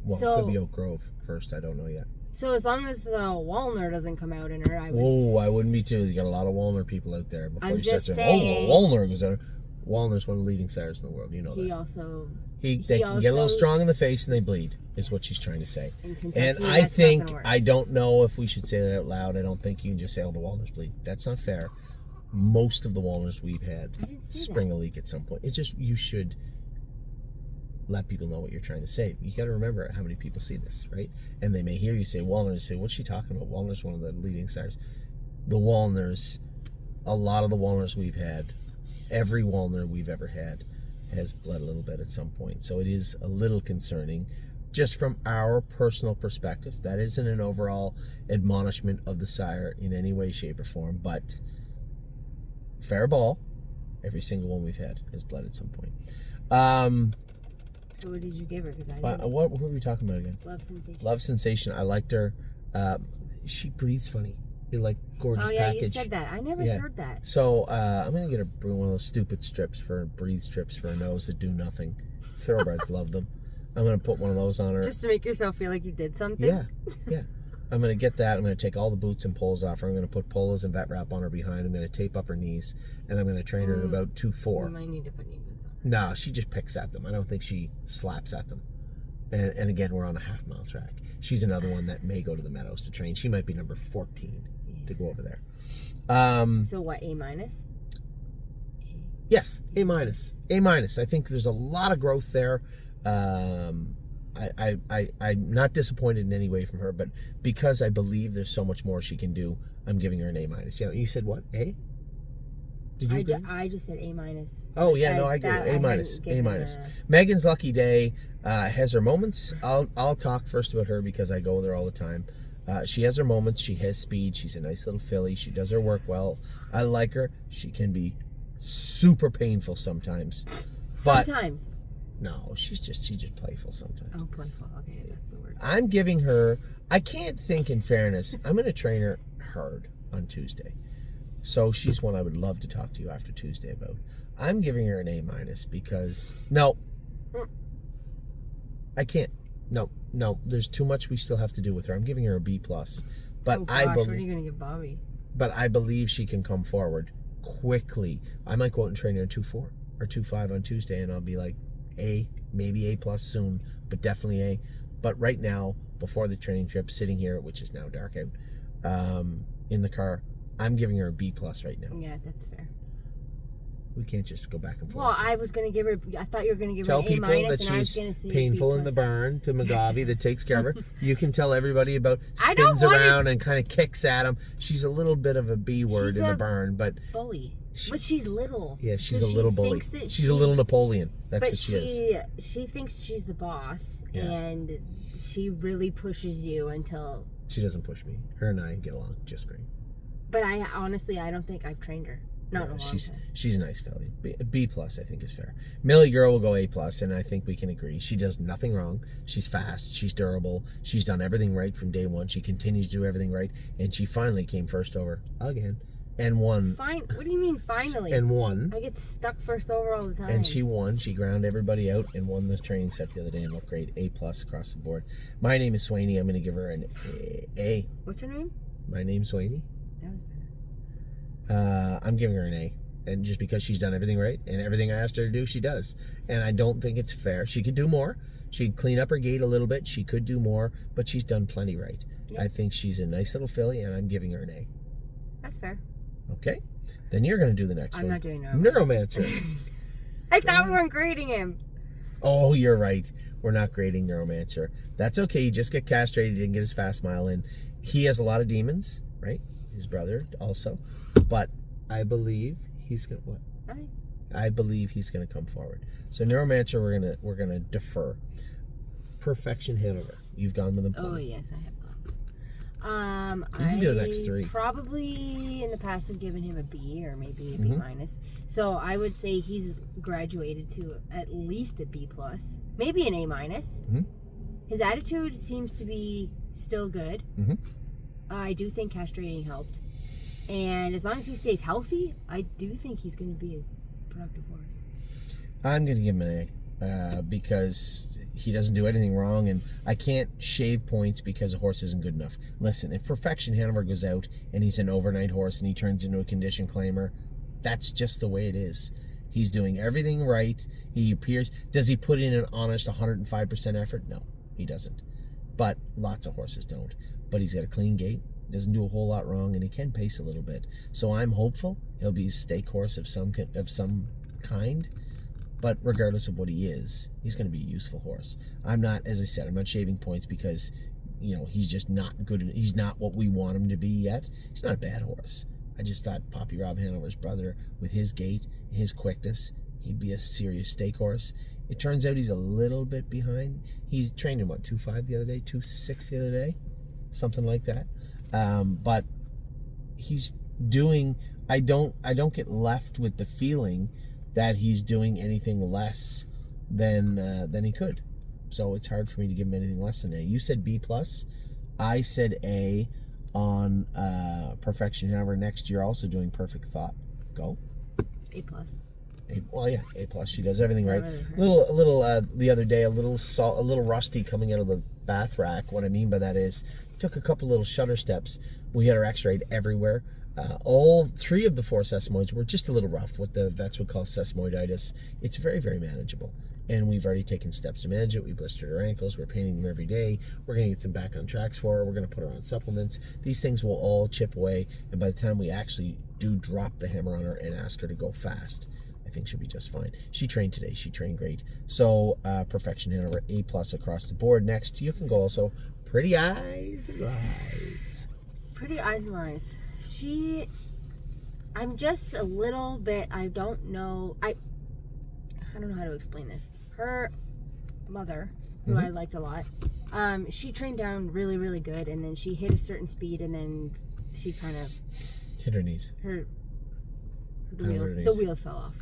Well, So- could be Oak Grove first. I don't know yet. So as long as the Walner doesn't come out in her, I would... Whoa, I wouldn't be too. You got a lot of Walner people out there before I'm you start just saying, saying- oh, well, Walner goes out. Walner's one of the leading sires in the world. You know He that. also... They he can get a little also- strong in the face and they bleed, is what she's trying to say. In Kentucky, And that's I not think, gonna work. I don't know if we should say that out loud. I don't think you can just say, oh, the Walners bleed. That's not fair. Most of the Walners we've had I didn't say spring a leak at some point. It's just, you should let people know what you're trying to say. You got to remember how many people see this, right? And they may hear you say Walners and say, what's she talking about? Walner's one of the leading sires. The Walners, a lot of the Walners we've had, every Walner we've ever had has bled a little bit at some point. So it is a little concerning just from our personal perspective. That isn't an overall admonishment of the sire in any way, shape, or form, but fair ball, every single one we've had has bled at some point. So what did you give her? Because I didn't. What were we talking about again? Love Sensation. Love Sensation. I liked her. She breathes funny. You like gorgeous Oh, yeah, package. you said that. I never Yeah. heard that. So I'm gonna get her one of those stupid strips for breathe strips for her nose that do nothing. Thoroughbreds love them. I'm gonna put one of those on her. Just to make yourself feel like you did something? Yeah, yeah. I'm gonna get that. I'm gonna take all the boots and poles off her. I'm gonna put polos and vet wrap on her behind. I'm gonna tape up her knees, and I'm gonna train her at about 2'4". You might need to put knee boots on. No, she just picks at them. I don't think she slaps at them. And again, we're on a half-mile track. She's another one that may go to the Meadows to train. She might be number 14 to go over there. So what, A minus? Yes, A minus. A minus. I think there's a lot of growth there. I'm not disappointed in any way from her, but because I believe there's so much more she can do, I'm giving her an A minus. Yeah, you said what? A? Did you agree? I just said A minus. Oh yeah, no, I agree. A minus. A minus. Megan's lucky day has her moments. I'll talk first about her because I go with her all the time. She has her moments. She has speed. She's a nice little filly. She does her work well. I like her. She can be super painful sometimes. But Sometimes. no, she's just playful sometimes. Oh, playful. Okay, that's the word. I'm giving her. I can't think in fairness. I'm going to train her hard on Tuesday. So she's one I would love to talk to you after Tuesday about. I'm giving her an A minus because no, I can't. No. There's too much we still have to do with her. I'm giving her a B plus. But Oh gosh, I what are you gonna give Bobby? But I believe she can come forward quickly. I might go out and train her 2.4 or 2.5 on Tuesday, and I'll be like A, maybe A plus soon, but definitely A. But right now, before the training trip, sitting here, which is now dark out, in the car, I'm giving her a B plus right now. Yeah, that's fair. We can't just go back and forth. Well, I was gonna give her. I thought you were gonna give Tell her an A people minus, that and I was she's gonna say painful B in the plus. barn to McGavi that takes care of her. You can tell everybody about I don't spins wanna- around and kind of kicks at him. She's a little bit of a B word She's in the a barn, but Bully, but she's little. yeah, she's So a little she bully. thinks that She's a little Napoleon. That's But what she is. she thinks she's the boss, Yeah. and she really pushes you until. She doesn't push me. Her and I get along just great. But I honestly, I don't think I've trained her. Not in a long time. She's a nice filly. B plus, I think, is fair. Millie Girl will go A plus, and I think we can agree. She does nothing wrong. She's fast. She's durable. She's done everything right from day one. She continues to do everything right, and she finally came first over again and won. Fine. What do you mean finally? And won. I get stuck first over all the time. And she won. She ground everybody out and won this training set the other day and looked great. A plus across the board. My name is Swaney. I'm going to give her an A. What's her name? My name's Swaney. That was better. I'm giving her an A. And just because she's done everything right and everything I asked her to do, she does. And I don't think it's fair. She could do more. She'd clean up her gait a little bit. She could do more, but she's done plenty right. Yep. I think she's a nice little filly, and I'm giving her an A. That's fair. Okay? Then you're going to do the next I'm one. not doing Neuromancer. Neuromancer. I thought we weren't grading him. Oh, you're right. We're not grading Neuromancer. That's okay. He just got castrated. He didn't get his fast mile in. He has a lot of demons, right? His brother also. But I believe he's going to... What? Nothing. I believe he's going to come forward. So Neuromancer, we're gonna defer. Perfection Hanover. You've gone with him. Oh yes, I have gone. You can do the next three. Probably in the past have given him a B or maybe a Mm-hmm. B minus. So I would say he's graduated to at least a B plus, maybe an A minus. Mhm. His attitude seems to be still good. Mhm. I do think castrating helped, and as long as he stays healthy, I do think he's going to be a productive horse. I'm going to give him an A. because he doesn't do anything wrong, and I can't shave points because a horse isn't good enough. Listen, if Perfection Hanover goes out and he's an overnight horse and he turns into a condition claimer, that's just the way it is. He's doing everything right. He appears. Does he put in an honest 105% effort? No, he doesn't. But lots of horses don't. But he's got a clean gait, doesn't do a whole lot wrong, and he can pace a little bit. So I'm hopeful he'll be a stake horse of some kind. But regardless of what he is, he's going to be a useful horse. I'm not, as I said, I'm not shaving points because, he's just not good. He's not what we want him to be yet. He's not a bad horse. I just thought Poppy Rob Hanover's brother, with his gait, his quickness, he'd be a serious stake horse. It turns out he's a little bit behind. He's trained in 2.5 the other day, 2.6 the other day, something like that. But he's doing. I don't get left with the feeling that he's doing anything less than he could. So it's hard for me to give him anything less than A. You said B+. I said A on Perfection Hanover. Next year, also doing Perfect Thought. Go. A+. Well, yeah, A+. She does everything right. The other day, a little rusty coming out of the bath rack. What I mean by that is, took a couple little shutter steps. We had her X-rayed everywhere. All 3 of the 4 sesamoids were just a little rough, what the vets would call sesamoiditis. It's very, very manageable. And we've already taken steps to manage it. We blistered her ankles. We're painting them every day. We're going to get some back on tracks for her. We're going to put her on supplements. These things will all chip away. And by the time we actually do drop the hammer on her and ask her to go fast, I think she'll be just fine. She trained today. She trained great. So, Perfection Hanover, A+ across the board. Next, you can go also Pretty Eyes and Lies. Pretty Eyes and Lies. I'm just a little bit, I don't know how to explain this. Her mother, who I liked a lot, she trained down really, really good, and then she hit a certain speed, and then she kind of hit her knees. The wheels fell off.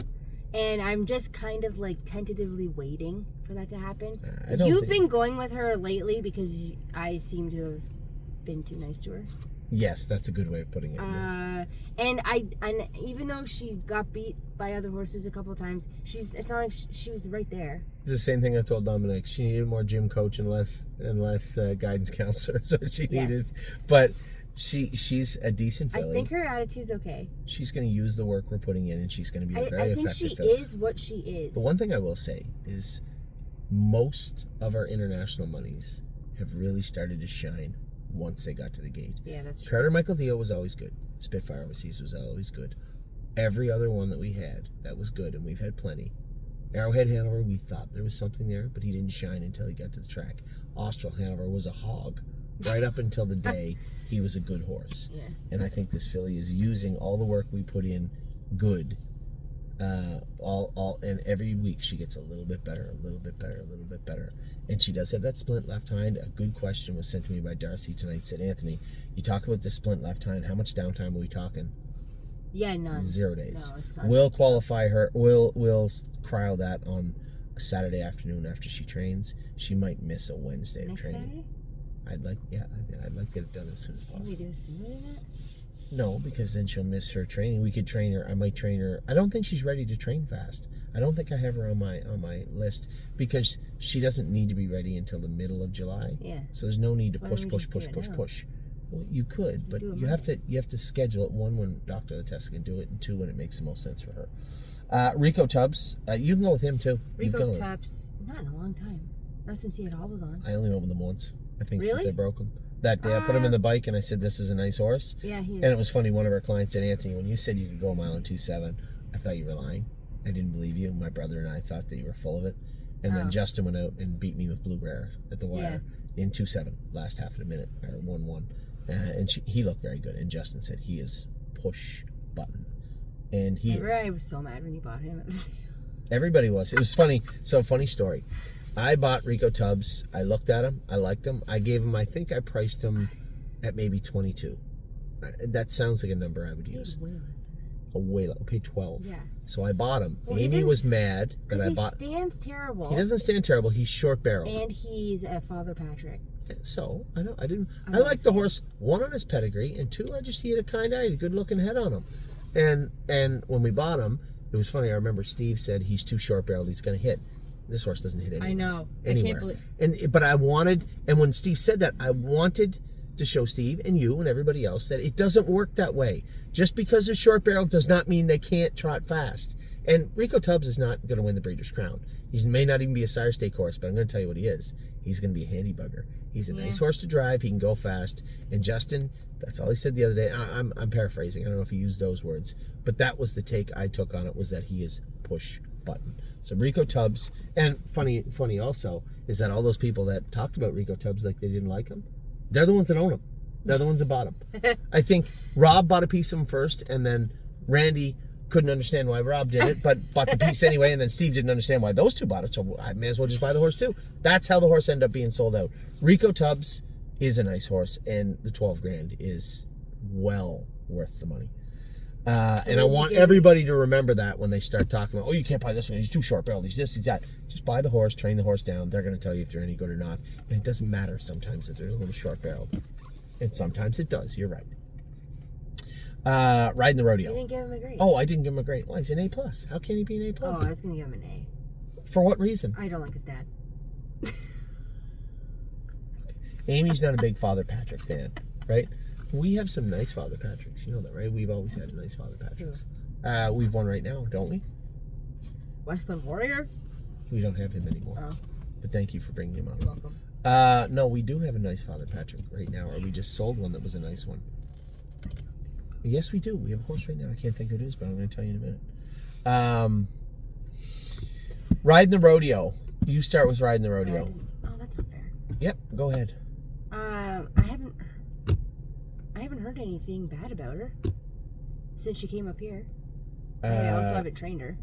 And I'm just kind of like tentatively waiting for that to happen. You've been going with her lately because I seem to have been too nice to her. Yes, that's a good way of putting it. And even though she got beat by other horses a couple of times, it's not like she was right there. It's the same thing I told Dominic. She needed more gym coach and less guidance counselor. So she needed, but she's a decent filly. I think her attitude's okay. She's going to use the work we're putting in, and she's going to be a very effective I think she filly. is what she is. But one thing I will say is, most of our international monies have really started to shine once they got to the gate. Yeah, that's true. Carter Michael Dio was always good. Spitfire Overseas was always good. Every other one that we had, that was good, and we've had plenty. Arrowhead Hanover, we thought there was something there, but he didn't shine until he got to the track. Austral Hanover was a hog. Right up until the day he was a good horse. Yeah. And I think this filly is using all the work we put in good. And every week she gets a little bit better, a little bit better, a little bit better. And she does have that splint left hind. A good question was sent to me by Darcy tonight. Said, Anthony, you talk about the splint left hind. How much downtime are we talking? Yeah, none. 0 days. No, it's not. We'll qualify her. We'll cryo that on a Saturday afternoon after she trains. She might miss a Wednesday of training. Saturday? I'd like to get it done as soon as possible. Can we do it sooner than that? No, because then she'll miss her training. We could train her. I might train her. I don't think she's ready to train fast. I don't think I have her on my list because she doesn't need to be ready until the middle of July. Yeah. So there's no need to So push. Well, you could, but you have to schedule it. One, when Dr. Latessa can do it, and 2, when it makes the most sense for her. Rico Tubs, you can go with him too. Rico Tubs, not in a long time. Not since he had hobbles on. I only went with him once. I think really? Since I broke him. That day I put him in the bike and I said, this is a nice horse. Yeah, he is. And it was funny, one of our clients said, Anthony, when you said you could go a mile in 2.7, I thought you were lying. I didn't believe you. My brother and I thought that you were full of it. And then Justin went out and beat me with Blue Rare at the wire in 2.7, last half of a minute, or 1-1. And he looked very good. And Justin said he is push button. And he is. I was so mad when you bought him. Everybody was. It was funny. So, funny story. I bought Rico Tubs. I looked at him. I liked him. I gave him, I think I priced him at maybe 22. That sounds like a number I would use. Way low. Pay 12. Yeah. So I bought him. Well, Amy was mad that I bought. He stands terrible. He doesn't stand terrible. He's short barreled. And he's a Father Patrick. So I liked the horse. 1, on his pedigree, and 2, he had a kind eye, a good looking head on him. And when we bought him, it was funny. I remember Steve said he's too short barreled. He's going to hit. this horse doesn't hit anywhere. I know. Anywhere. I can't believe. But I wanted, and when Steve said that, I wanted to show Steve and you and everybody else that it doesn't work that way. Just because they're short barrel does not mean they can't trot fast. And Rico Tubs is not going to win the Breeders' Crown. He may not even be a sire stake horse, but I'm going to tell you what he is. He's going to be a handy bugger. He's a nice horse to drive. He can go fast. And Justin, that's all he said the other day. I'm paraphrasing. I don't know if he used those words, but that was the take I took on it, was that he is push button. So Rico Tubs, and funny also is that all those people that talked about Rico Tubs like they didn't like him, they're the ones that own him. They're the ones that bought him. I think Rob bought a piece of him first, and then Randy couldn't understand why Rob did it, but bought the piece anyway, and then Steve didn't understand why those two bought it, so I may as well just buy the horse too. That's how the horse ended up being sold out. Rico Tubs is a nice horse, and the 12 grand is well worth the money. And I want everybody to remember that when they start talking about, oh, you can't buy this one, he's too short-barreled, he's this, he's that. Just buy the horse, train the horse down. They're going to tell you if they're any good or not. And it doesn't matter sometimes if they're a little short-barreled. And sometimes it does. You're right. Riding the rodeo. You didn't give him a grade. Oh, I didn't give him a grade. Well, he's an A+. How can he be an A+? Oh, I was going to give him an A. For what reason? I don't like his dad. Amy's not a big Father Patrick fan, right? We have some nice Father Patricks. You know that, right? We've always had nice Father Patricks. We've one right now, don't we? Westland Warrior? We don't have him anymore. Oh. But thank you for bringing him up. You're welcome. No, we do have a nice Father Patrick right now, or we just sold one that was a nice one. Yes, we do. We have a horse right now. I can't think who it is, but I'm going to tell you in a minute. Riding the rodeo. You start with riding the rodeo. Oh, that's not fair. Yep, go ahead. I haven't heard anything bad about her since she came up here. I also haven't trained her.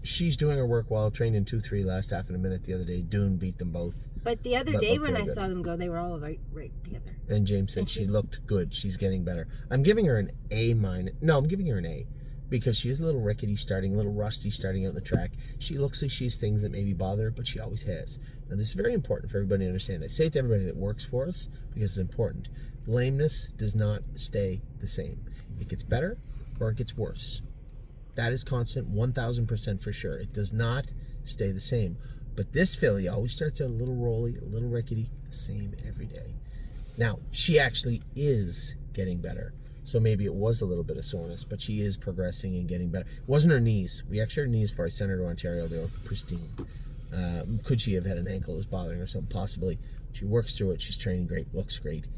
She's doing her work well. Trained in 2-3 last half in a minute the other day. Dune beat them both. But the other day when I saw them go, they were all right together. And James said she looked good. She's getting better. I'm giving her an A-. No, I'm giving her an A. Because she is a little rickety starting, a little rusty starting out in the track. She looks like she has things that maybe bother her, but she always has. Now, this is very important for everybody to understand. I say it to everybody that works for us because it's important. Lameness does not stay the same. It gets better or it gets worse. That is constant, 1,000% for sure. It does not stay the same. But this filly always starts out a little rolly, a little rickety, the same every day. Now, she actually is getting better. So maybe it was a little bit of soreness, but she is progressing and getting better. It wasn't her knees. We actually had her knees before I sent her to Ontario. They were pristine. Could she have had an ankle that was bothering her or something? Possibly. She works through it. She's training great. Looks great.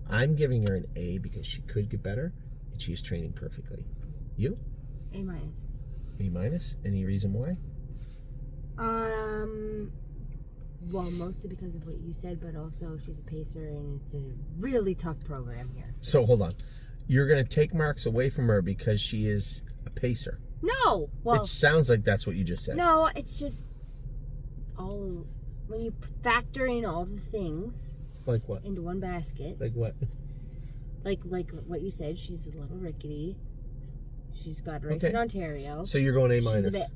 I'm giving her an A because she could get better, and she is training perfectly. You? A-. A-? Any reason why? Well, mostly because of what you said, but also she's a pacer, and it's a really tough program here. So, hold on. You're going to take marks away from her because she is a pacer. No! Well, it sounds like that's what you just said. No, it's just all... When you factor in all the things... Like what? Into one basket. Like what? Like what you said, she's a little rickety. She's got race in Ontario. So you're going A-. She's a bit...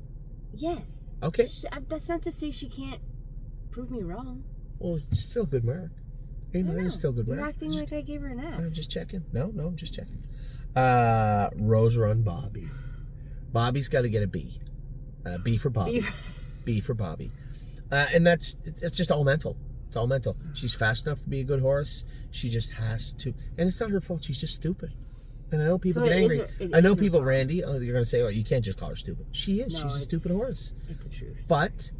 Yes. Okay. That's not to say she can't prove me wrong. Well, it's still a good mark. A- is still a good mark. You're acting like I gave her an F. I'm just checking. No, I'm just checking. Rosean Bobby. Bobby's got to get a B. B for Bobby. B for Bobby. And that's just all mental. It's all mental. She's fast enough to be a good horse. She just has to. And it's not her fault. She's just stupid. And I know people get angry. I know people, Randy, you're going to say, oh, you can't just call her stupid. She is. No, she's a stupid horse. It's the truth. But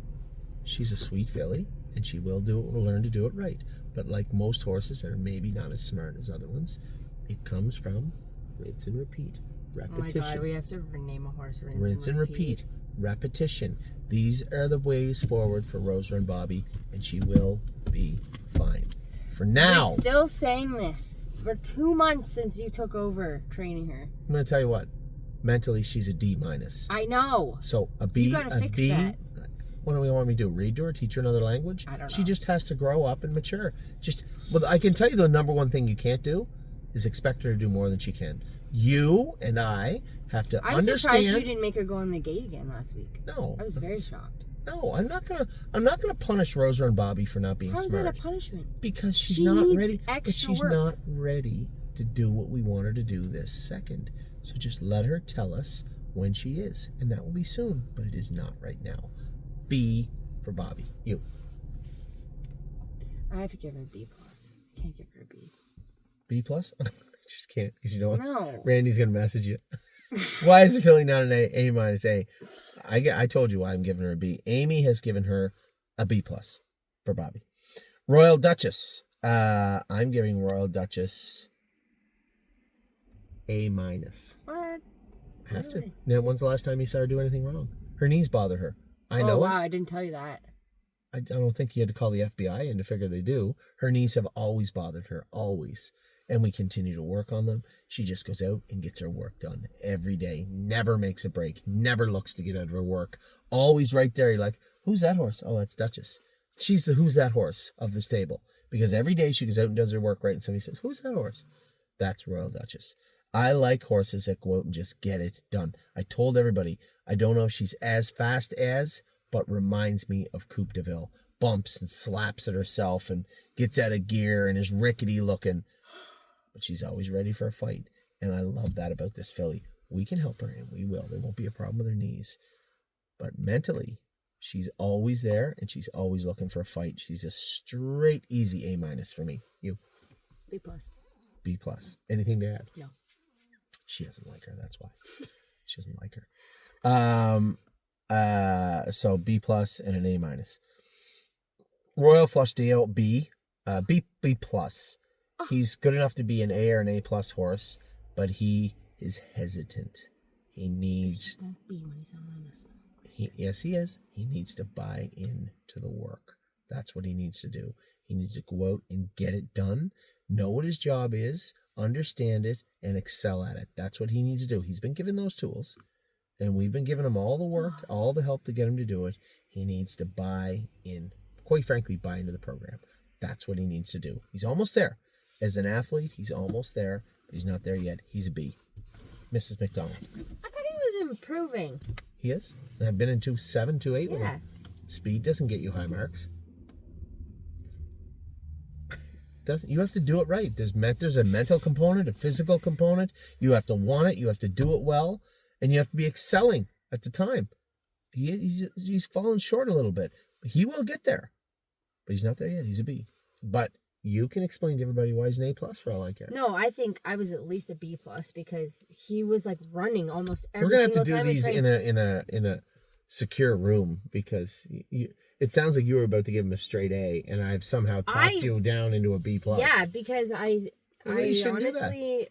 she's a sweet filly, and she will learn to do it right. But like most horses that are maybe not as smart as other ones, it comes from rinse and repeat. Repetition. Oh my God, we have to rename a horse. Rinse and repeat. Repetition. These are the ways forward for Rosean Bobby, and she will be fine. For now. We're still saying this. For 2 months since you took over training her. I'm going to tell you what. Mentally, she's a D-. I know. So a B. You gotta fix that. What do we want me to do? Read to her? Teach her another language? I don't know. She just has to grow up and mature. Well, I can tell you the number one thing you can't do is expect her to do more than she can. You and I have to understand. I'm surprised you didn't make her go on the gate again last week. No. I was very shocked. No, I'm not gonna punish Rosean Bobby for not being smart. How's that a punishment? Because she's she not needs ready. Extra but she's work. not ready to do what we want her to do this second. So just let her tell us when she is, and that will be soon. But it is not right now. B for Bobby. You. I have to give her a B plus. Can't give her a B. B plus? I just can't because you don't. No. Randy's gonna message you. Why is it feeling not an A minus A? I told you why I'm giving her a B. Amy has given her a B plus for Bobby. Royal Duchess. I'm giving Royal Duchess A minus. What? Have Really? to. Now, when's the last time you saw her do anything wrong? Her knees bother her. I know. Oh, wow, it. I didn't tell you that. I don't think you had to call the FBI in to figure they do. Her knees have always bothered her, always. And we continue to work on them. She just goes out and gets her work done every day. Never makes a break. Never looks to get out of her work. Always right there. You're like, who's that horse? Oh, that's Duchess. She's the who's that horse of the stable. Because every day she goes out and does her work right. And somebody says, who's that horse? That's Royal Duchess. I like horses that go out and just get it done. I told everybody, I don't know if she's as fast as, but reminds me of Coupe de Ville. Bumps and slaps at herself and gets out of gear and is rickety looking. But she's always ready for a fight. And I love that about this filly. We can help her and we will. There won't be a problem with her knees. But mentally, she's always there and she's always looking for a fight. She's a straight, easy A minus for me. You? B plus. B plus. Anything to add? No. She doesn't like her. That's why. She doesn't like her. So B plus and an A minus. Royal Flush Deal B. B plus. Oh. He's good enough to be an A or an A plus horse, but he is hesitant. He needs. He won't be when he's on minus. Yes, he is. He needs to buy into the work. That's what he needs to do. He needs to go out and get it done, know what his job is, understand it, and excel at it. That's what he needs to do. He's been given those tools, and we've been giving him all the work, all the help to get him to do it. He needs to buy in, quite frankly, buy into the program. That's what he needs to do. He's almost there. As an athlete, he's almost there, but he's not there yet. He's a B. Mrs. McDonald. I thought he was improving. He is. I've been in 2.7, 2.8 with Yeah. him. Speed doesn't get you high marks. Doesn't. You have to do it right. There's a mental component, a physical component. You have to want it. You have to do it well, and you have to be excelling at the time. He's fallen short a little bit. He will get there, but he's not there yet. He's a B. But you can explain to everybody why he's an A plus for all I care. No, I think I was at least a B plus because he was like running almost every We're gonna single have to do time these in a secure room because it sounds like you were about to give him a straight A, and I've somehow talked you down into a B plus. Yeah, because I honestly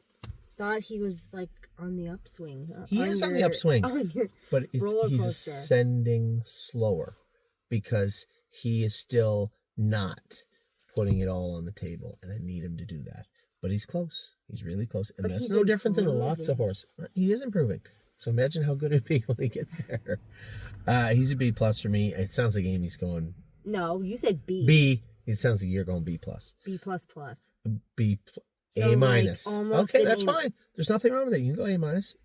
thought he was like on the upswing. He is on the upswing, but he's ascending slower because he is still not putting it all on the table, and I need him to do that. But he's close. He's really close, and that's no different than lots of horse. He is improving. So imagine how good it'd be when he gets there. He's a B plus for me. It sounds like Amy's going. No, you said B. B. It sounds like you're going B plus. B plus plus. B. So A minus. Okay, that's A- fine. There's nothing wrong with that. You can go A minus.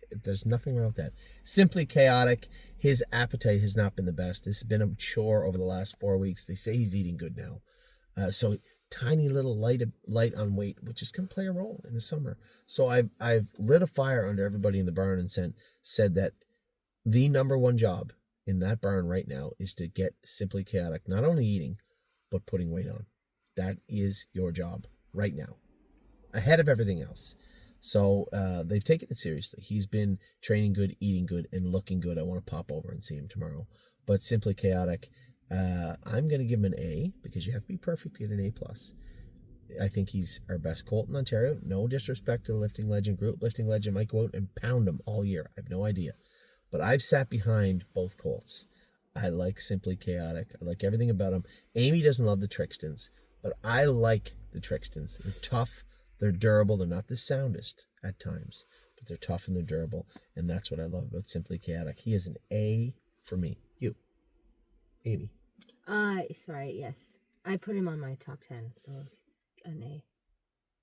There's nothing wrong with that. Simply chaotic. His appetite has not been the best. This has been a chore over the last 4 weeks. They say he's eating good now. So tiny little light on weight, which is going to play a role in the summer. So I've lit a fire under everybody in the barn and said that the number one job in that barn right now is to get Simply Chaotic not only eating, but putting weight on. That is your job right now, ahead of everything else. So they've taken it seriously. He's been training good, eating good, and looking good. I want to pop over and see him tomorrow. But Simply Chaotic, I'm going to give him an A because you have to be perfect to get an A plus. I think he's our best colt in Ontario. No disrespect to the Lifting Legend group. Lifting Legend might go out and pound him all year. I have no idea. But I've sat behind both colts. I like Simply Chaotic. I like everything about him. Amy doesn't love the Trixtons, but I like the Trixtons. They're tough. They're durable. They're not the soundest at times, but they're tough and they're durable. And that's what I love about Simply Chaotic. He is an A for me. You. Amy. Sorry, yes. I put him on my top 10, so he's an A.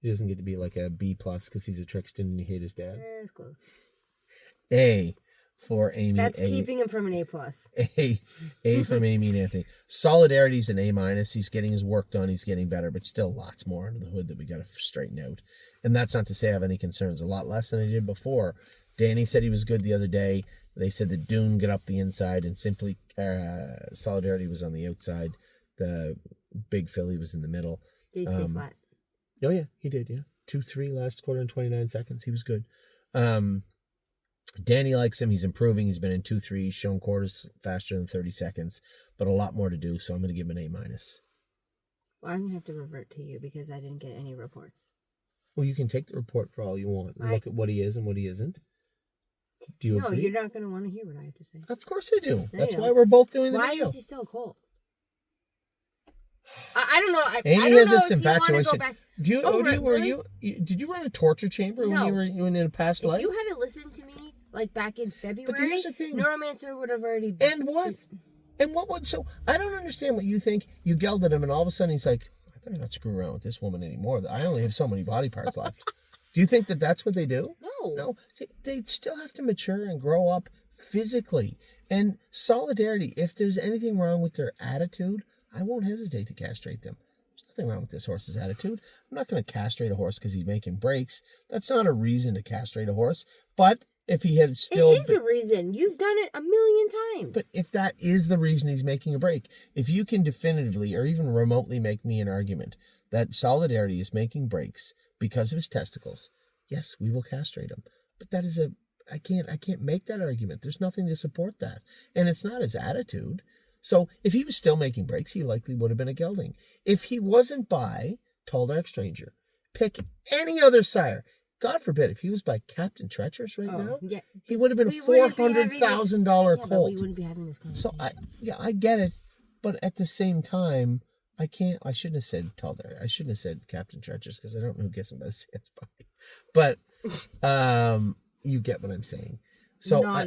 He doesn't get to be like a B plus because he's a Trixton and you hate his dad. It's close. A for Amy. That's keeping him from an A plus. A from Amy and Anthony. Solidarity's an A minus. He's getting his work done. He's getting better, but still lots more under the hood that we got to straighten out. And that's not to say I have any concerns. A lot less than I did before. Danny said he was good the other day. They said that Dune got up the inside and simply Solidarity was on the outside. The big filly was in the middle. Did he stay flat? Oh, yeah, he did, yeah. 2-3 last quarter in 29 seconds. He was good. Danny likes him. He's improving. He's been in 2-3. He's shown quarters faster than 30 seconds, but a lot more to do, so I'm going to give him an A-. Well, I'm going to have to revert to you because I didn't get any reports. Well, you can take the report for all you want and look at what he is and what he isn't. Do you agree? No, you're not going to want to hear what I have to say. Of course I do. No, That's why we're both doing the Why video. is he still a colt? I don't know. Amy I don't has know this if you want to infatuation. go back. Did you run a torture chamber when you were in a past life? If you had to listen to me like back in February, But here's the thing. Neuromancer would have already. And what? And what would? So I don't understand what you think. You yelled at him, and all of a sudden he's like, "I better not screw around with this woman anymore. I only have so many body parts left." Do you think that that's what they do? No. No. See, they still have to mature and grow up physically. And Solidarity, if there's anything wrong with their attitude, I won't hesitate to castrate them. There's nothing wrong with this horse's attitude. I'm not going to castrate a horse because he's making breaks. That's not a reason to castrate a horse. But if he had still... It is a reason. You've done it a million times. But if that is the reason he's making a break, if you can definitively or even remotely make me an argument that Solidarity is making breaks because of his testicles, yes, we will castrate him. But that is I can't make that argument. There's nothing to support that. And it's not his attitude. So if he was still making breaks, he likely would have been a gelding. If he wasn't by Tall Dark Stranger, pick any other sire. God forbid, if he was by Captain Treacherous now, he would have been a $400,000 colt. But we wouldn't be having this conversation. So I get it, but at the same time, I shouldn't have said Tall Dark. I shouldn't have said Captain Treacherous because I don't know who gets him by the Sands body. But you get what I'm saying. So not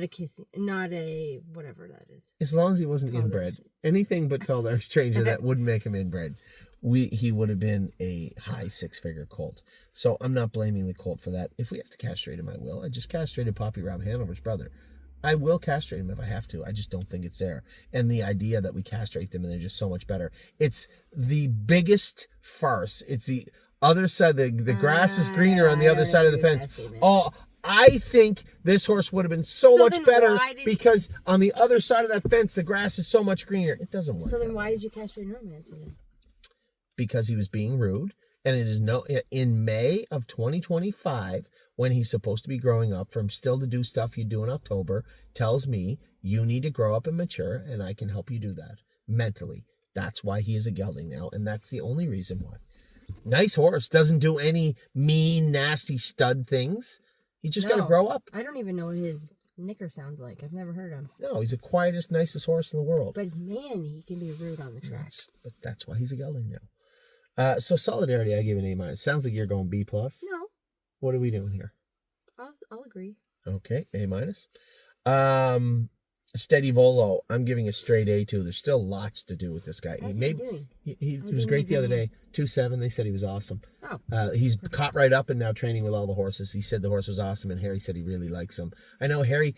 a whatever that is. As long as he wasn't inbred, anything but Tall Dark Stranger that wouldn't make him inbred, he would have been a high 6-figure colt. So I'm not blaming the colt for that. If we have to castrate him, I will. I just castrated Poppy Rob Hanover's brother. I will castrate him if I have to. I just don't think it's there. And the idea that we castrate them and they're just so much better. It's the biggest farce. It's the other side. The grass is greener on the other side of the fence. Oh, I think this horse would have been so much better because on the other side of that fence, the grass is so much greener. It doesn't work. So then why did you castrate Neuromancer then? Because he was being rude. And it is in May of 2025, when he's supposed to be growing up, for him still to do stuff you do in October, tells me you need to grow up and mature, and I can help you do that mentally. That's why he is a gelding now, and that's the only reason why. Nice horse, doesn't do any mean, nasty stud things. He's just got to grow up. I don't even know what his nicker sounds like. I've never heard him. No, he's the quietest, nicest horse in the world. But man, he can be rude on the track. But that's why he's a gelding now. So Solidarity, I give an A-. Sounds like you're going B+. No. What are we doing here? I'll agree. Okay, A-. Steady Volo, I'm giving a straight A to. There's still lots to do with this guy. How's he doing? He was great the other day. 2.7, they said he was awesome. Oh. He's caught right up and now training with all the horses. He said the horse was awesome, and Harry said he really likes him. I know Harry,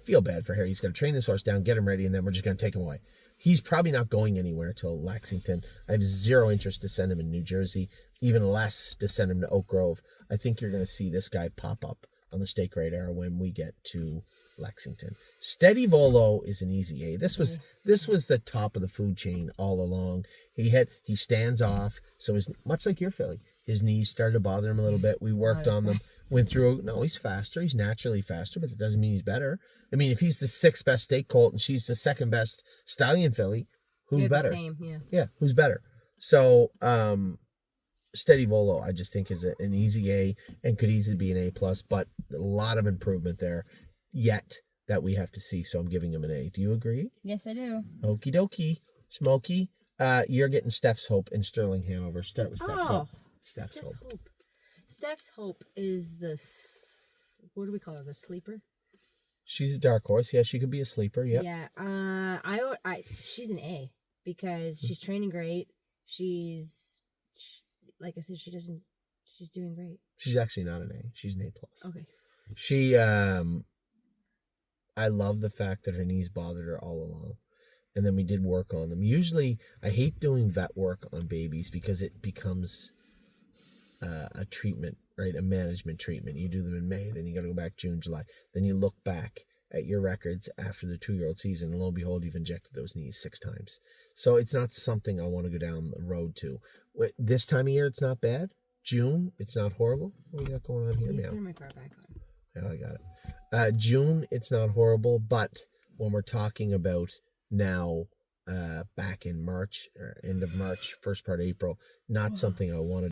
feel bad for Harry. He's got to train this horse down, get him ready, and then we're just going to take him away. He's probably not going anywhere till Lexington. I have zero interest to send him in New Jersey, even less to send him to Oak Grove. I think you're going to see this guy pop up on the stake radar when we get to Lexington. Steady Volo is an easy A. This was the top of the food chain all along. He stands off, so much like your filly, his knees started to bother him a little bit. We worked on them, went through. No, he's faster. He's naturally faster, but that doesn't mean he's better. I mean, if he's the 6th best stake colt and she's the 2nd best stallion filly, who's better? The same, yeah. Yeah, who's better? So, Steady Volo, I just think is an easy A and could easily be an A+, but a lot of improvement there yet that we have to see. So I'm giving him an A. Do you agree? Yes, I do. Okie dokie. Smokey, you're getting Steph's Hope and Sterling Hanover. Start with Steph's Hope. Steph's Hope. Steph's Hope is what do we call her? The sleeper? She's a dark horse. Yeah, she could be a sleeper. Yep. Yeah. She's an A because she's training great. Like I said, she's doing great. She's actually not an A. She's an A+. Okay. She, I love the fact that her knees bothered her all along. And then we did work on them. Usually, I hate doing vet work on babies because it becomes a treatment, right? A management treatment. You do them in May, then you got to go back June, July. Then you look back at your records after the 2-year-old season, and lo and behold, you've injected those knees 6 times. So it's not something I want to go down the road to. This time of year, it's not bad. June, it's not horrible. What do you got going on here now? Turn my car back on. Yeah, I got it. June, it's not horrible, but when we're talking about now, back in March, or end of March, first part of April, not something I want to